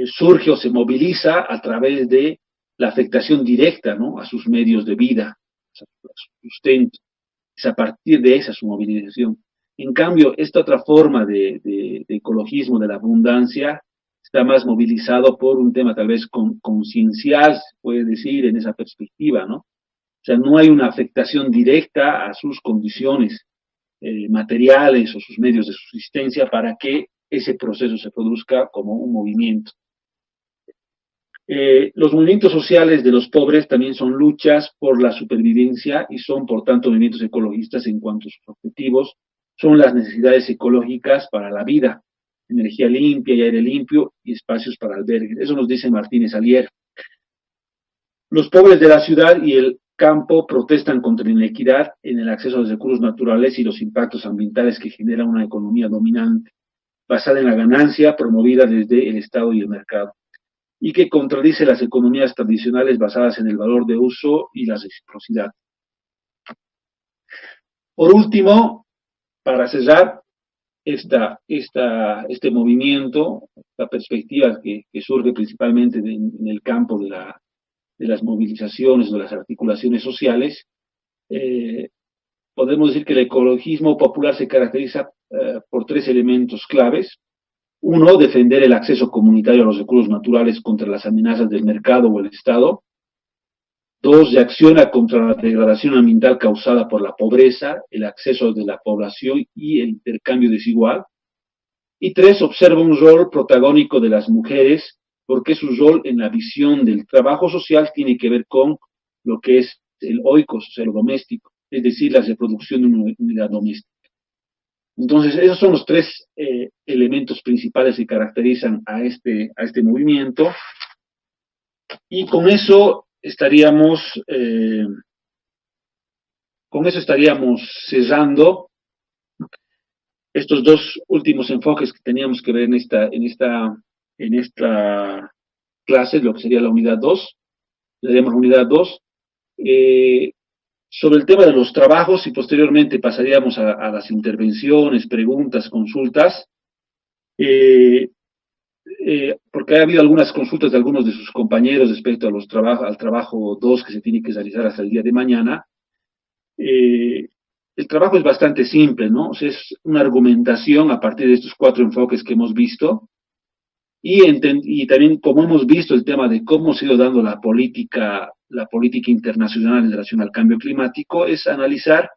surge o se moviliza a través de la afectación directa, ¿no?, a sus medios de vida, a su sustento. Es a partir de esa su movilización. En cambio, esta otra forma de ecologismo de la abundancia está más movilizado por un tema tal vez conciencial, se puede decir, en esa perspectiva, ¿no? O sea, no hay una afectación directa a sus condiciones materiales o sus medios de subsistencia para que ese proceso se produzca como un movimiento. Los movimientos sociales de los pobres también son luchas por la supervivencia y son, por tanto, movimientos ecologistas en cuanto a sus objetivos. Son las necesidades ecológicas para la vida, energía limpia y aire limpio y espacios para albergues. Eso nos dice Martínez Alier. Los pobres de la ciudad y el campo protestan contra la inequidad en el acceso a los recursos naturales y los impactos ambientales que genera una economía dominante, basada en la ganancia promovida desde el Estado y el mercado, y que contradice las economías tradicionales basadas en el valor de uso y la reciprocidad. Por último, para cerrar este movimiento, esta perspectiva que surge principalmente en el campo de las movilizaciones, de las articulaciones sociales, eh, podemos decir que el ecologismo popular se caracteriza por tres elementos claves. Uno, defender el acceso comunitario a los recursos naturales contra las amenazas del mercado o el Estado. Dos, reacciona contra la degradación ambiental causada por la pobreza, el acceso de la población y el intercambio desigual. Y tres, observa un rol protagónico de las mujeres, porque su rol en la visión del trabajo social tiene que ver con lo que es el oikos, o sea, lo doméstico, es decir, la reproducción de una unidad doméstica. Entonces, esos son los tres elementos principales que caracterizan a este movimiento. Y con eso estaríamos cerrando estos dos últimos enfoques que teníamos que ver en esta clase, lo que sería la unidad 2, le damos unidad 2, sobre el tema de los trabajos y posteriormente pasaríamos a las intervenciones, preguntas, consultas, eh, porque ha habido algunas consultas de algunos de sus compañeros respecto a al trabajo 2 que se tiene que realizar hasta el día de mañana. Eh, el trabajo es bastante simple, ¿no? O sea, es una argumentación a partir de estos cuatro enfoques que hemos visto y también como hemos visto el tema de cómo se ha ido dando la política internacional en relación al cambio climático, es analizar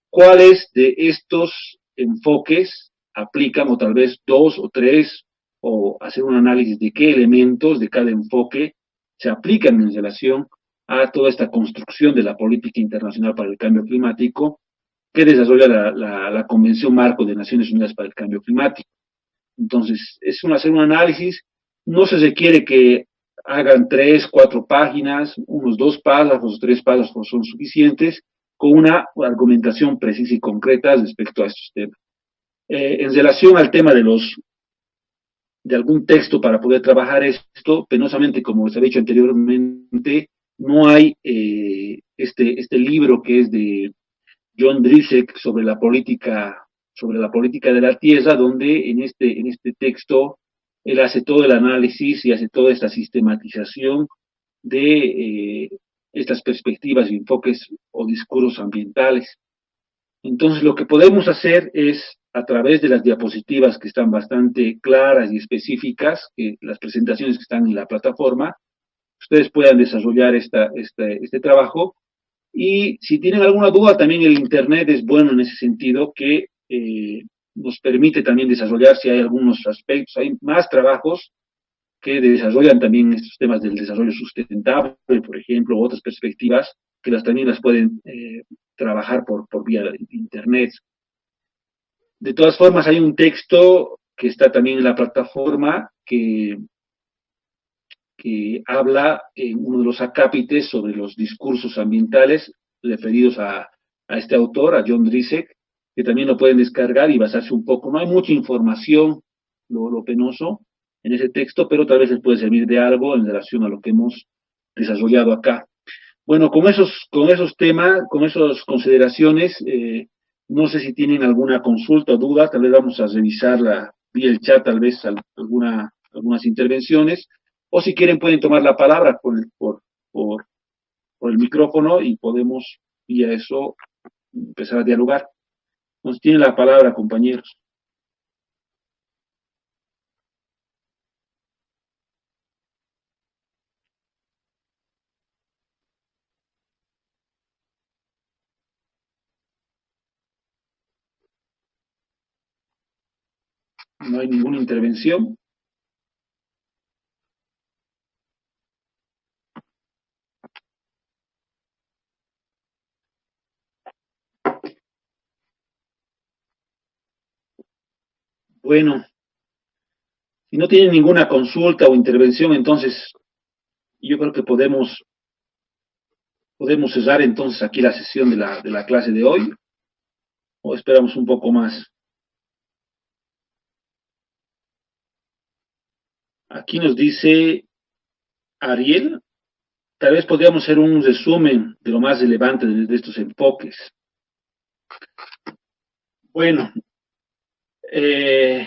cuáles de estos enfoques aplican o tal vez dos o tres o hacer un análisis de qué elementos de cada enfoque se aplican en relación a toda esta construcción de la política internacional para el cambio climático que desarrolla la Convención Marco de Naciones Unidas para el Cambio Climático. Entonces, hacer un análisis, no se requiere que hagan 3, 4 páginas, unos 2 párrafos, 3 párrafos son suficientes, con una argumentación precisa y concreta respecto a estos temas. En relación al tema de algún texto para poder trabajar esto, penosamente, como les he dicho anteriormente, no hay este libro que es de John Drisek sobre la política de la tierra, donde en este texto él hace todo el análisis y hace toda esta sistematización de estas perspectivas y enfoques o discursos ambientales. Entonces, lo que podemos hacer es, a través de las diapositivas que están bastante claras y específicas, las presentaciones que están en la plataforma, ustedes puedan desarrollar este trabajo y si tienen alguna duda, también el Internet es bueno en ese sentido, que nos permite también desarrollar si hay algunos aspectos, hay más trabajos que desarrollan también estos temas del desarrollo sustentable, por ejemplo, u otras perspectivas que también las pueden trabajar por vía de Internet. De todas formas, hay un texto que está también en la plataforma que habla en uno de los acápites sobre los discursos ambientales referidos a este autor, a John Drisek, que también lo pueden descargar y basarse un poco. No hay mucha información, lo penoso, en ese texto, pero tal vez les puede servir de algo en relación a lo que hemos desarrollado acá. Bueno, con esos temas, con esas consideraciones, no sé si tienen alguna consulta o duda, tal vez vamos a revisarla vía el chat, tal vez algunas intervenciones, o si quieren pueden tomar la palabra por el micrófono y podemos vía eso empezar a dialogar. Nos tienen la palabra, compañeros. No hay ninguna intervención. Bueno, si no tienen ninguna consulta o intervención, entonces yo creo que podemos cerrar entonces aquí la sesión de la clase de hoy, o esperamos un poco más. Aquí nos dice Ariel, tal vez podríamos hacer un resumen de lo más relevante de estos enfoques. Bueno, eh,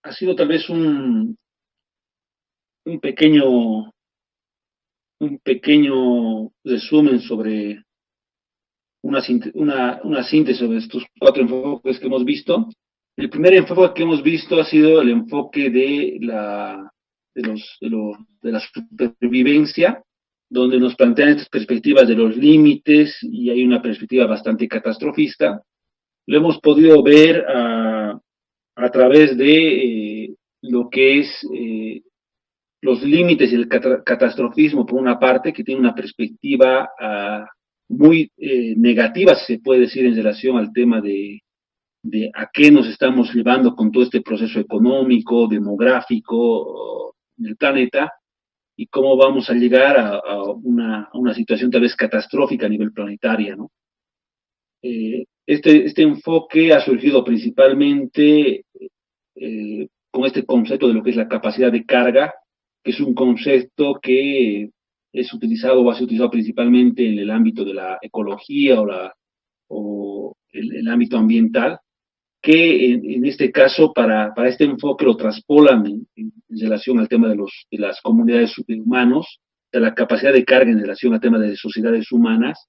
ha sido tal vez un pequeño, un pequeño resumen sobre una síntesis sobre estos cuatro enfoques que hemos visto. El primer enfoque que hemos visto ha sido el enfoque de la supervivencia, donde nos plantean estas perspectivas de los límites y hay una perspectiva bastante catastrofista. Lo hemos podido ver a través de lo que es los límites y el catastrofismo, por una parte, que tiene una perspectiva muy negativa, se puede decir, en relación al tema de a qué nos estamos llevando con todo este proceso económico, demográfico del planeta y cómo vamos a llegar a una situación tal vez catastrófica a nivel planetaria, ¿no? Este enfoque ha surgido principalmente con este concepto de lo que es la capacidad de carga, que es un concepto que es utilizado o ha sido utilizado principalmente en el ámbito de la ecología o el ámbito ambiental, que en este caso para este enfoque lo traspolan en relación al tema de las comunidades de humanos, de la capacidad de carga en relación al tema de sociedades humanas,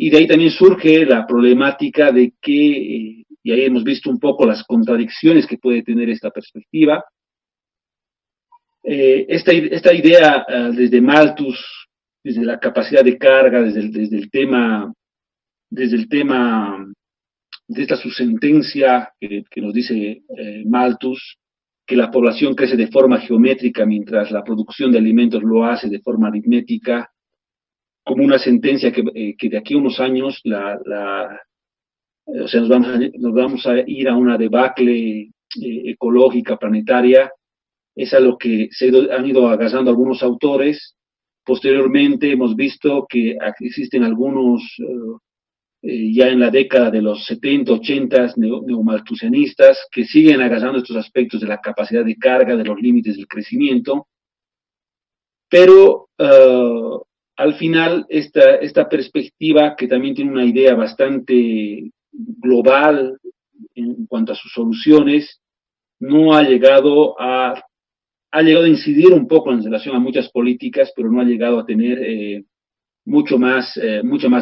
y de ahí también surge la problemática de que, y ahí hemos visto un poco las contradicciones que puede tener esta perspectiva. Esta idea desde Malthus, desde la capacidad de carga, desde el tema de esta su sentencia que nos dice Malthus, que la población crece de forma geométrica mientras la producción de alimentos lo hace de forma aritmética, como una sentencia que de aquí a unos años o sea, nos vamos a ir a una debacle ecológica, planetaria. Es a lo que han ido agarrando algunos autores. Posteriormente hemos visto que existen algunos, ya en la década de los 70, 80, neomalthusianistas, que siguen agarrando estos aspectos de la capacidad de carga, de los límites del crecimiento, pero al final esta perspectiva, que también tiene una idea bastante global en cuanto a sus soluciones, no ha llegado a incidir un poco en relación a muchas políticas, pero no ha llegado a tener mucha más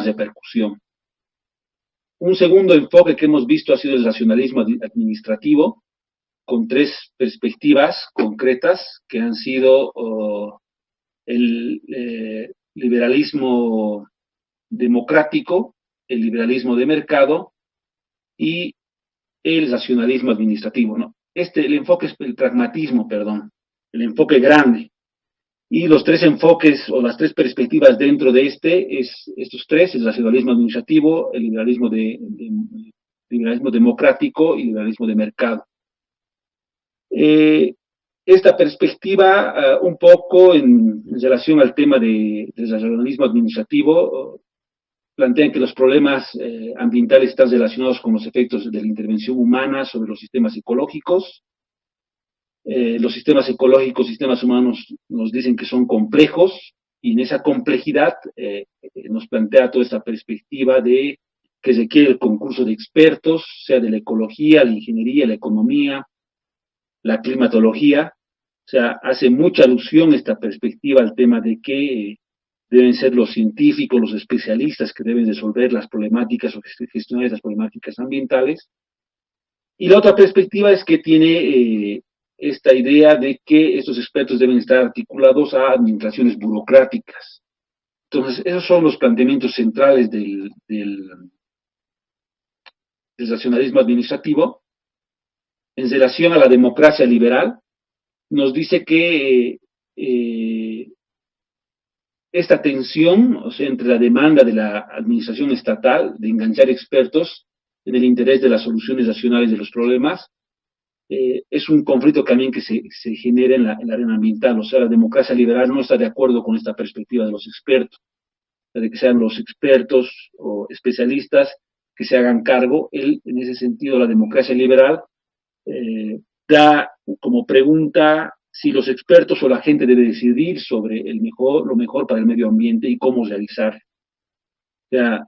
repercusión. Un segundo enfoque que hemos visto ha sido el racionalismo administrativo, con tres perspectivas concretas que han sido el liberalismo democrático, el liberalismo de mercado y el racionalismo administrativo, ¿no? El enfoque es el pragmatismo, perdón, el enfoque grande. Y los tres enfoques o las tres perspectivas dentro de estos tres, el racionalismo administrativo, el liberalismo democrático y el liberalismo de mercado. Esta perspectiva, un poco en relación al tema del racionalismo administrativo, plantean que los problemas ambientales están relacionados con los efectos de la intervención humana sobre los sistemas ecológicos. Los sistemas ecológicos, sistemas humanos, nos dicen que son complejos, y en esa complejidad nos plantea toda esta perspectiva de que se requiere el concurso de expertos, sea de la ecología, la ingeniería, la economía, la climatología. O sea, hace mucha alusión esta perspectiva al tema de que deben ser los científicos, los especialistas que deben resolver las problemáticas o gestionar esas problemáticas ambientales. Y la otra perspectiva es que tiene esta idea de que estos expertos deben estar articulados a administraciones burocráticas. Entonces, esos son los planteamientos centrales del racionalismo administrativo. En relación a la democracia liberal, nos dice que esta tensión, o sea, entre la demanda de la administración estatal de enganchar expertos en el interés de las soluciones racionales de los problemas, es un conflicto también que se genera en la arena ambiental. O sea, la democracia liberal no está de acuerdo con esta perspectiva de los expertos, de que sean los expertos o especialistas que se hagan cargo. Él, en ese sentido, la democracia liberal da como pregunta si los expertos o la gente debe decidir sobre lo mejor para el medio ambiente y cómo realizar. O sea,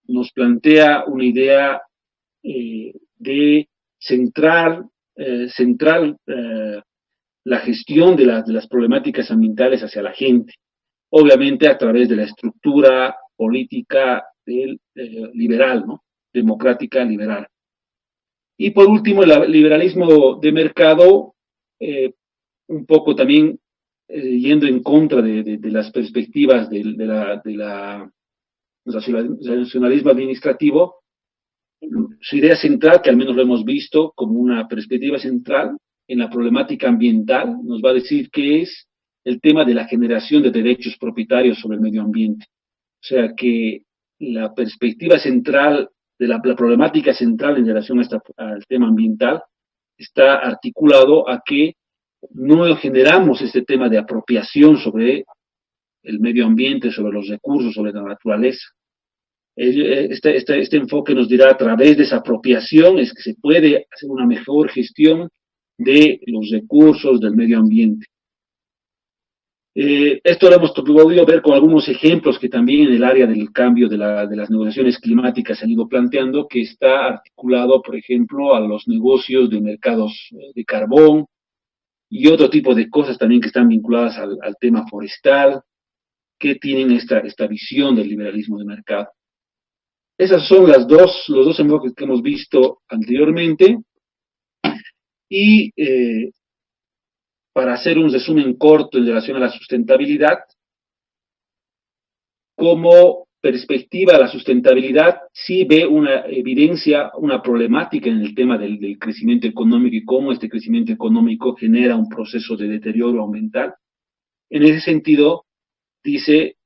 nos plantea una idea de centrar la gestión de las problemáticas ambientales hacia la gente, obviamente a través de la estructura política liberal, ¿no? Democrática liberal. Y por último, el liberalismo de mercado, un poco también yendo en contra de las perspectivas del nacionalismo administrativo, su idea central, que al menos lo hemos visto como una perspectiva central en la problemática ambiental, nos va a decir que es el tema de la generación de derechos propietarios sobre el medio ambiente. O sea que la perspectiva central de la problemática central en relación al tema ambiental está articulado a que no generamos este tema de apropiación sobre el medio ambiente, sobre los recursos, sobre la naturaleza. Este enfoque nos dirá a través de esa apropiación es que se puede hacer una mejor gestión de los recursos del medio ambiente. Esto lo hemos podido ver con algunos ejemplos que también en el área del cambio de las negociaciones climáticas se han ido planteando, que está articulado, por ejemplo, a los negocios de mercados de carbón y otro tipo de cosas también que están vinculadas al tema forestal, que tienen esta visión del liberalismo de mercado. Esos son los dos enfoques que hemos visto anteriormente. Y para hacer un resumen corto en relación a la sustentabilidad, como perspectiva la sustentabilidad sí ve una evidencia, una problemática en el tema del crecimiento económico y cómo este crecimiento económico genera un proceso de deterioro ambiental. En ese sentido, dice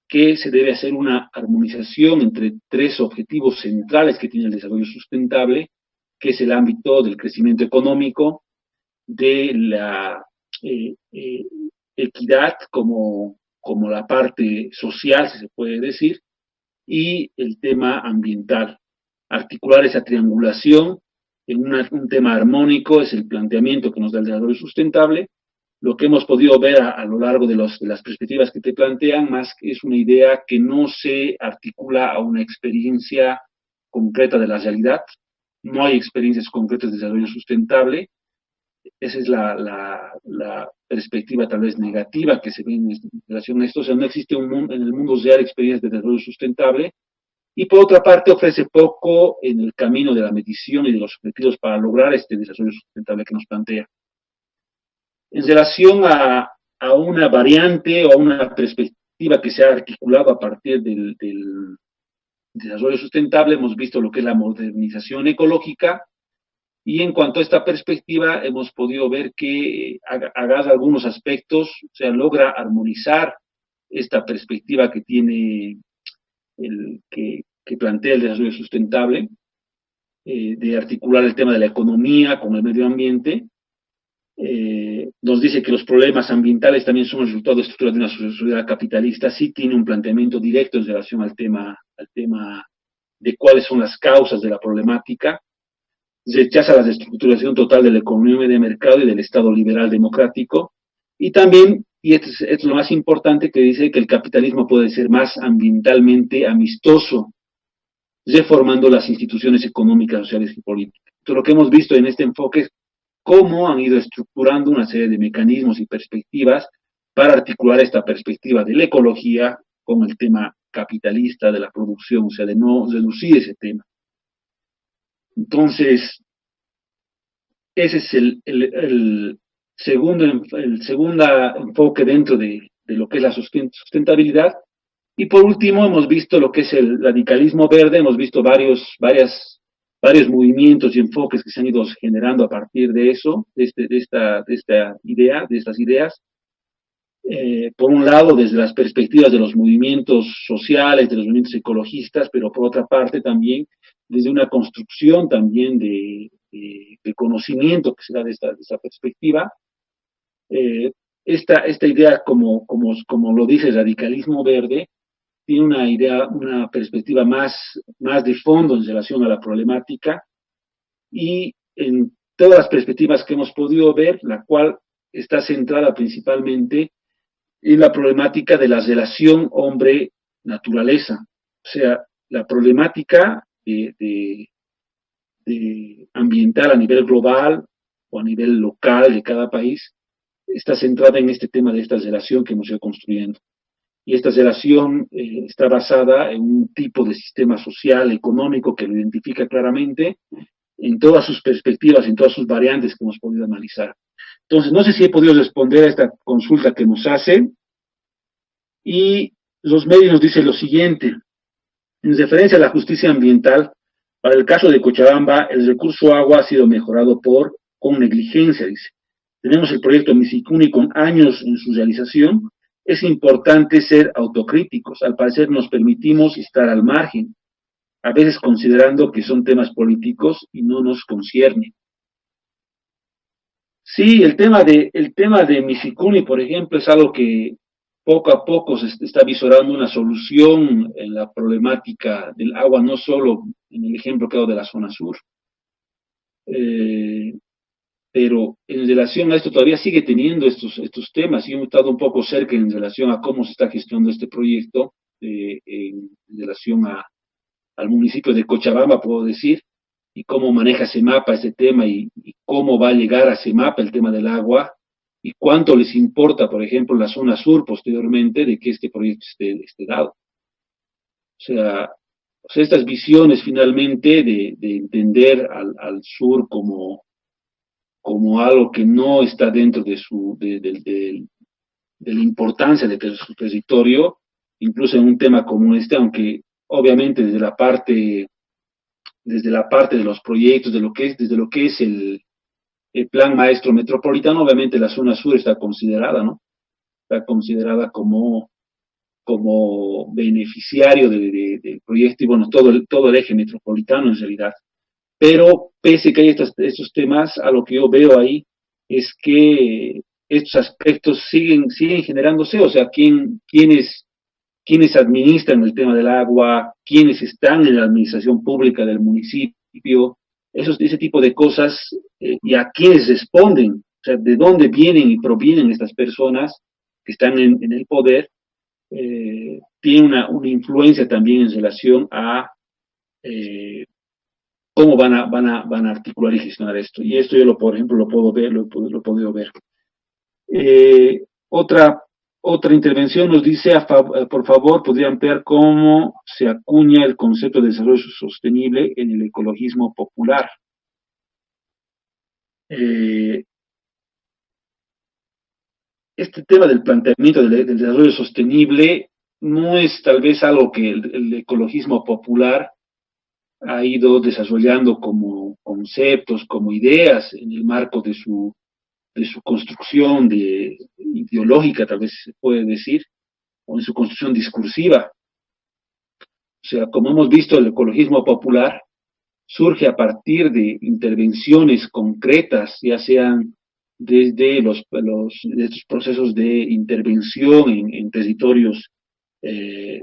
que se debe hacer una armonización entre tres objetivos centrales que tiene el desarrollo sustentable, que es el ámbito del crecimiento económico, de la equidad como la parte social, si se puede decir, y el tema ambiental. Articular esa triangulación en un tema armónico es el planteamiento que nos da el desarrollo sustentable. Lo que hemos podido ver a lo largo de las perspectivas que te plantean, más que es una idea que no se articula a una experiencia concreta de la realidad. No hay experiencias concretas de desarrollo sustentable. Esa es la perspectiva tal vez negativa que se ve en relación a esto. O sea, no existe en el mundo real experiencias de desarrollo sustentable. Y por otra parte ofrece poco en el camino de la medición y de los objetivos para lograr este desarrollo sustentable que nos plantea. En relación a una variante o a una perspectiva que se ha articulado a partir del desarrollo sustentable, hemos visto lo que es la modernización ecológica, y en cuanto a esta perspectiva hemos podido ver que agarra algunos aspectos, o sea, logra armonizar esta perspectiva que tiene que plantea el desarrollo sustentable, de articular el tema de la economía con el medio ambiente. Nos dice que los problemas ambientales también son el resultado de estructuras de una sociedad capitalista. Sí tiene un planteamiento directo en relación al tema de cuáles son las causas de la problemática. Rechaza la desestructuración total de la economía de mercado y del Estado liberal democrático. Y también, y esto es lo más importante, que dice que el capitalismo puede ser más ambientalmente amistoso, reformando las instituciones económicas, sociales y políticas. Entonces, lo que hemos visto en este enfoque es cómo han ido estructurando una serie de mecanismos y perspectivas para articular esta perspectiva de la ecología con el tema capitalista de la producción, o sea, de no reducir ese tema. Entonces, ese es el segundo enfoque dentro de lo que es la sustentabilidad. Y por último, hemos visto lo que es el radicalismo verde, hemos visto varios movimientos y enfoques que se han ido generando a partir de eso, de estas ideas. Por un lado, desde las perspectivas de los movimientos sociales, de los movimientos ecologistas, pero por otra parte también desde una construcción también de de conocimiento que se da de esta perspectiva. Eh, esta idea, como lo dice el radicalismo verde, tiene una idea, una perspectiva más de fondo en relación a la problemática y en todas las perspectivas que hemos podido ver, la cual está centrada principalmente en la problemática de la relación hombre-naturaleza, o sea, la problemática de ambiental a nivel global o a nivel local de cada país está centrada en este tema de esta relación que hemos ido construyendo. Y esta relación está basada en un tipo de sistema social, económico, que lo identifica claramente en todas sus perspectivas, en todas sus variantes que hemos podido analizar. Entonces, no sé si he podido responder a esta consulta que nos hacen. Y los medios nos dicen lo siguiente, en referencia a la justicia ambiental, para el caso de Cochabamba, el recurso agua ha sido mejorado con negligencia, dice. Tenemos el proyecto Misicuni con años en su realización. Es importante ser autocríticos. Al parecer nos permitimos estar al margen, a veces considerando que son temas políticos y no nos conciernen. Sí, el tema de Misicuni, por ejemplo, es algo que poco a poco se está visorando una solución en la problemática del agua, no solo en el ejemplo que he dado de la zona sur, eh, pero en relación a esto todavía sigue teniendo estos temas y hemos estado un poco cerca en relación a cómo se está gestionando este proyecto en relación al municipio de Cochabamba, puedo decir, y cómo maneja CEMAPA ese tema y cómo va a llegar a CEMAPA el tema del agua y cuánto les importa, por ejemplo, la zona sur posteriormente de que este proyecto esté dado. O sea, estas visiones finalmente de entender al sur como algo que no está dentro de la importancia de su territorio, incluso en un tema como este, aunque obviamente desde la parte de los proyectos, desde lo que es el plan maestro metropolitano, obviamente la zona sur está considerada, ¿no? Está considerada como beneficiario del proyecto y bueno, todo el eje metropolitano en realidad. Pero pese que hay estos temas, a lo que yo veo ahí es que estos aspectos siguen generándose, o sea, quienes administran el tema del agua, quienes están en la administración pública del municipio, ese tipo de cosas, y a quienes responden, o sea, de dónde vienen y provienen estas personas que están en el poder, tiene una influencia también en relación a eh, cómo van a articular y gestionar esto. Y esto yo, por ejemplo, lo puedo ver, lo he podido ver. Eh, otra, otra intervención nos dice, por favor, podría ampliar cómo se acuña el concepto de desarrollo sostenible en el ecologismo popular. Eh, este tema del planteamiento del desarrollo sostenible no es tal vez algo que el ecologismo popular ha ido desarrollando como conceptos, como ideas en el marco de su construcción ideológica, tal vez se puede decir, o en su construcción discursiva. O sea, como hemos visto, el ecologismo popular surge a partir de intervenciones concretas, ya sean desde de estos procesos de intervención en territorios eh,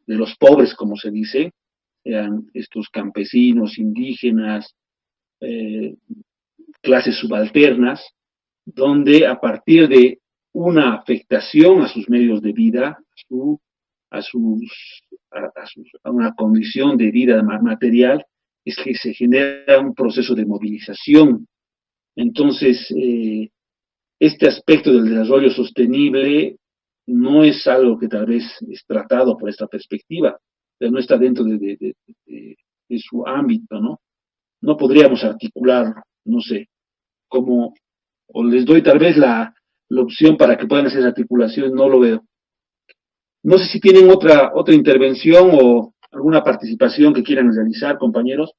de los pobres, como se dice, sean estos campesinos, indígenas, eh, clases subalternas, donde a partir de una afectación a sus medios de vida, a una condición de vida material, es que se genera un proceso de movilización. Entonces, este aspecto del desarrollo sostenible no es algo que tal vez es tratado por esta perspectiva, pero no está dentro de su ámbito, ¿no? No podríamos articular, no sé, cómo, o les doy tal vez la opción para que puedan hacer articulaciones, no lo veo. No sé si tienen otra intervención o alguna participación que quieran realizar, compañeros.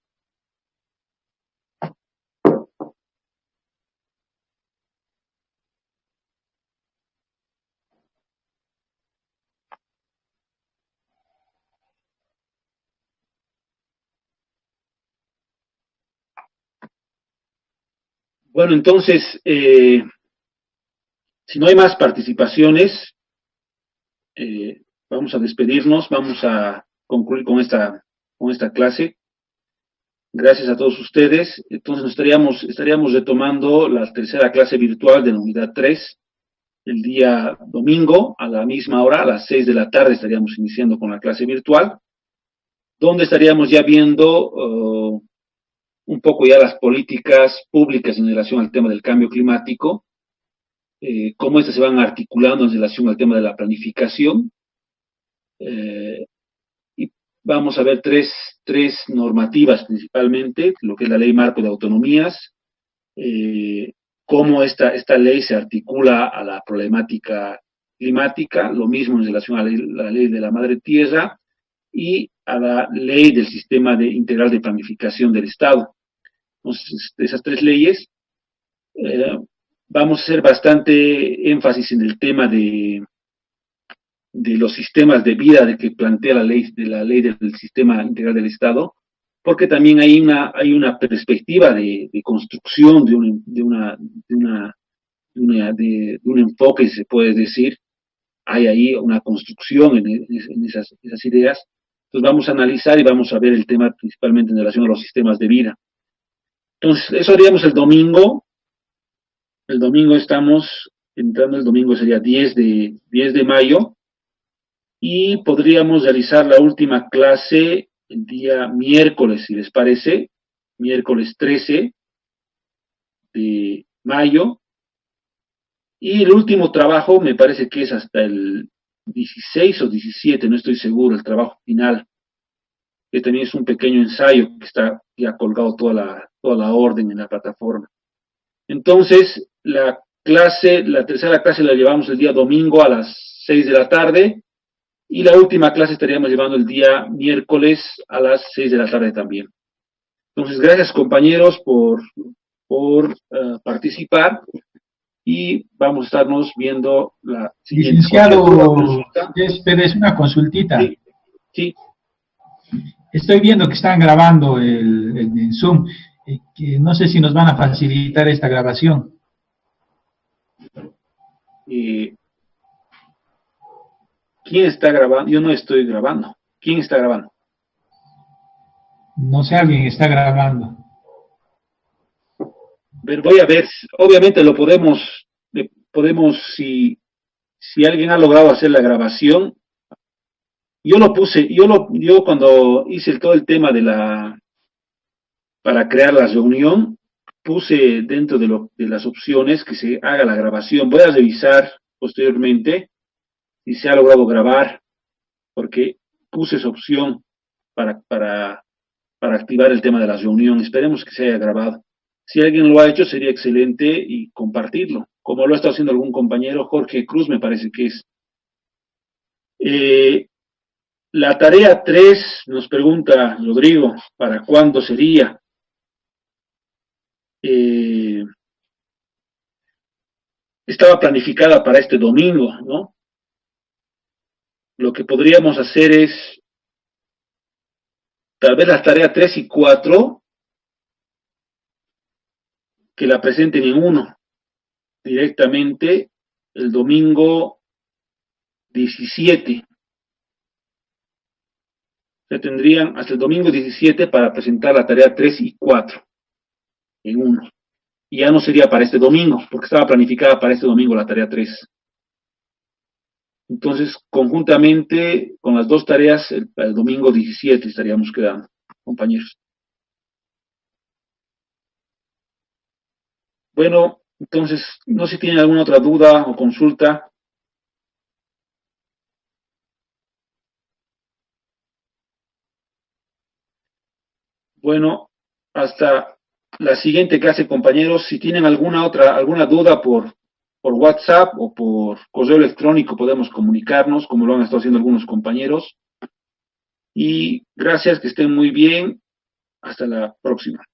Bueno, entonces, si no hay más participaciones, vamos a despedirnos, vamos a concluir con esta clase. Gracias a todos ustedes. Entonces estaríamos retomando la tercera clase virtual de la unidad 3 el día domingo a la misma hora, a las 6 de la tarde estaríamos iniciando con la clase virtual, donde estaríamos ya viendo un poco ya las políticas públicas en relación al tema del cambio climático, cómo estas se van articulando en relación al tema de la planificación, y vamos a ver tres normativas principalmente, lo que es la Ley Marco de Autonomías, cómo esta ley se articula a la problemática climática, lo mismo en relación a la ley de la madre tierra y a la ley del sistema integral de planificación del Estado. Entonces, de esas tres leyes, vamos a hacer bastante énfasis en el tema de los sistemas de vida de que plantea la ley del sistema integral del Estado, porque también hay una perspectiva de construcción de un enfoque, se puede decir, hay ahí una construcción en esas ideas. Entonces vamos a analizar y vamos a ver el tema principalmente en relación a los sistemas de vida. Entonces, eso haríamos el domingo. El domingo estamos entrando, el domingo sería 10 de mayo, y podríamos realizar la última clase el día miércoles, si les parece, miércoles 13 de mayo, y el último trabajo me parece que es hasta el 16 o 17, no estoy seguro, el trabajo final, que también es un pequeño ensayo que está ya colgado toda la orden en la plataforma. Entonces, la tercera clase la llevamos el día domingo a las 6 de la tarde, y la última clase estaríamos llevando el día miércoles a las 6 de la tarde también. Entonces, gracias compañeros por participar, y vamos a estarnos viendo la siguiente. Licenciado Pérez, una consultita. Sí, sí. Estoy viendo que están grabando en Zoom, que no sé si nos van a facilitar esta grabación. ¿Quién está grabando? Yo no estoy grabando. ¿Quién está grabando? No sé, alguien está grabando. Voy a ver, obviamente lo podemos si alguien ha logrado hacer la grabación. Yo lo puse, yo cuando hice todo el tema para crear la reunión, puse dentro de las opciones que se haga la grabación. Voy a revisar posteriormente si se ha logrado grabar, porque puse esa opción para activar el tema de la reunión. Esperemos que se haya grabado. Si alguien lo ha hecho, sería excelente y compartirlo, como lo ha estado haciendo algún compañero, Jorge Cruz me parece que es. La tarea 3, nos pregunta Rodrigo, ¿para cuándo sería? Estaba planificada para este domingo, ¿no? Lo que podríamos hacer es, tal vez las tareas 3 y 4, que la presenten en uno, directamente el domingo 17. Se tendrían hasta el domingo 17 para presentar la tarea 3 y 4 en uno. Y ya no sería para este domingo, porque estaba planificada para este domingo la tarea 3. Entonces, conjuntamente con las dos tareas, el domingo 17 estaríamos quedando, compañeros. Bueno, entonces, no sé si tienen alguna otra duda o consulta. Bueno, hasta la siguiente clase, compañeros. Si tienen alguna duda por WhatsApp o por correo electrónico, podemos comunicarnos, como lo han estado haciendo algunos compañeros. Y gracias, que estén muy bien. Hasta la próxima.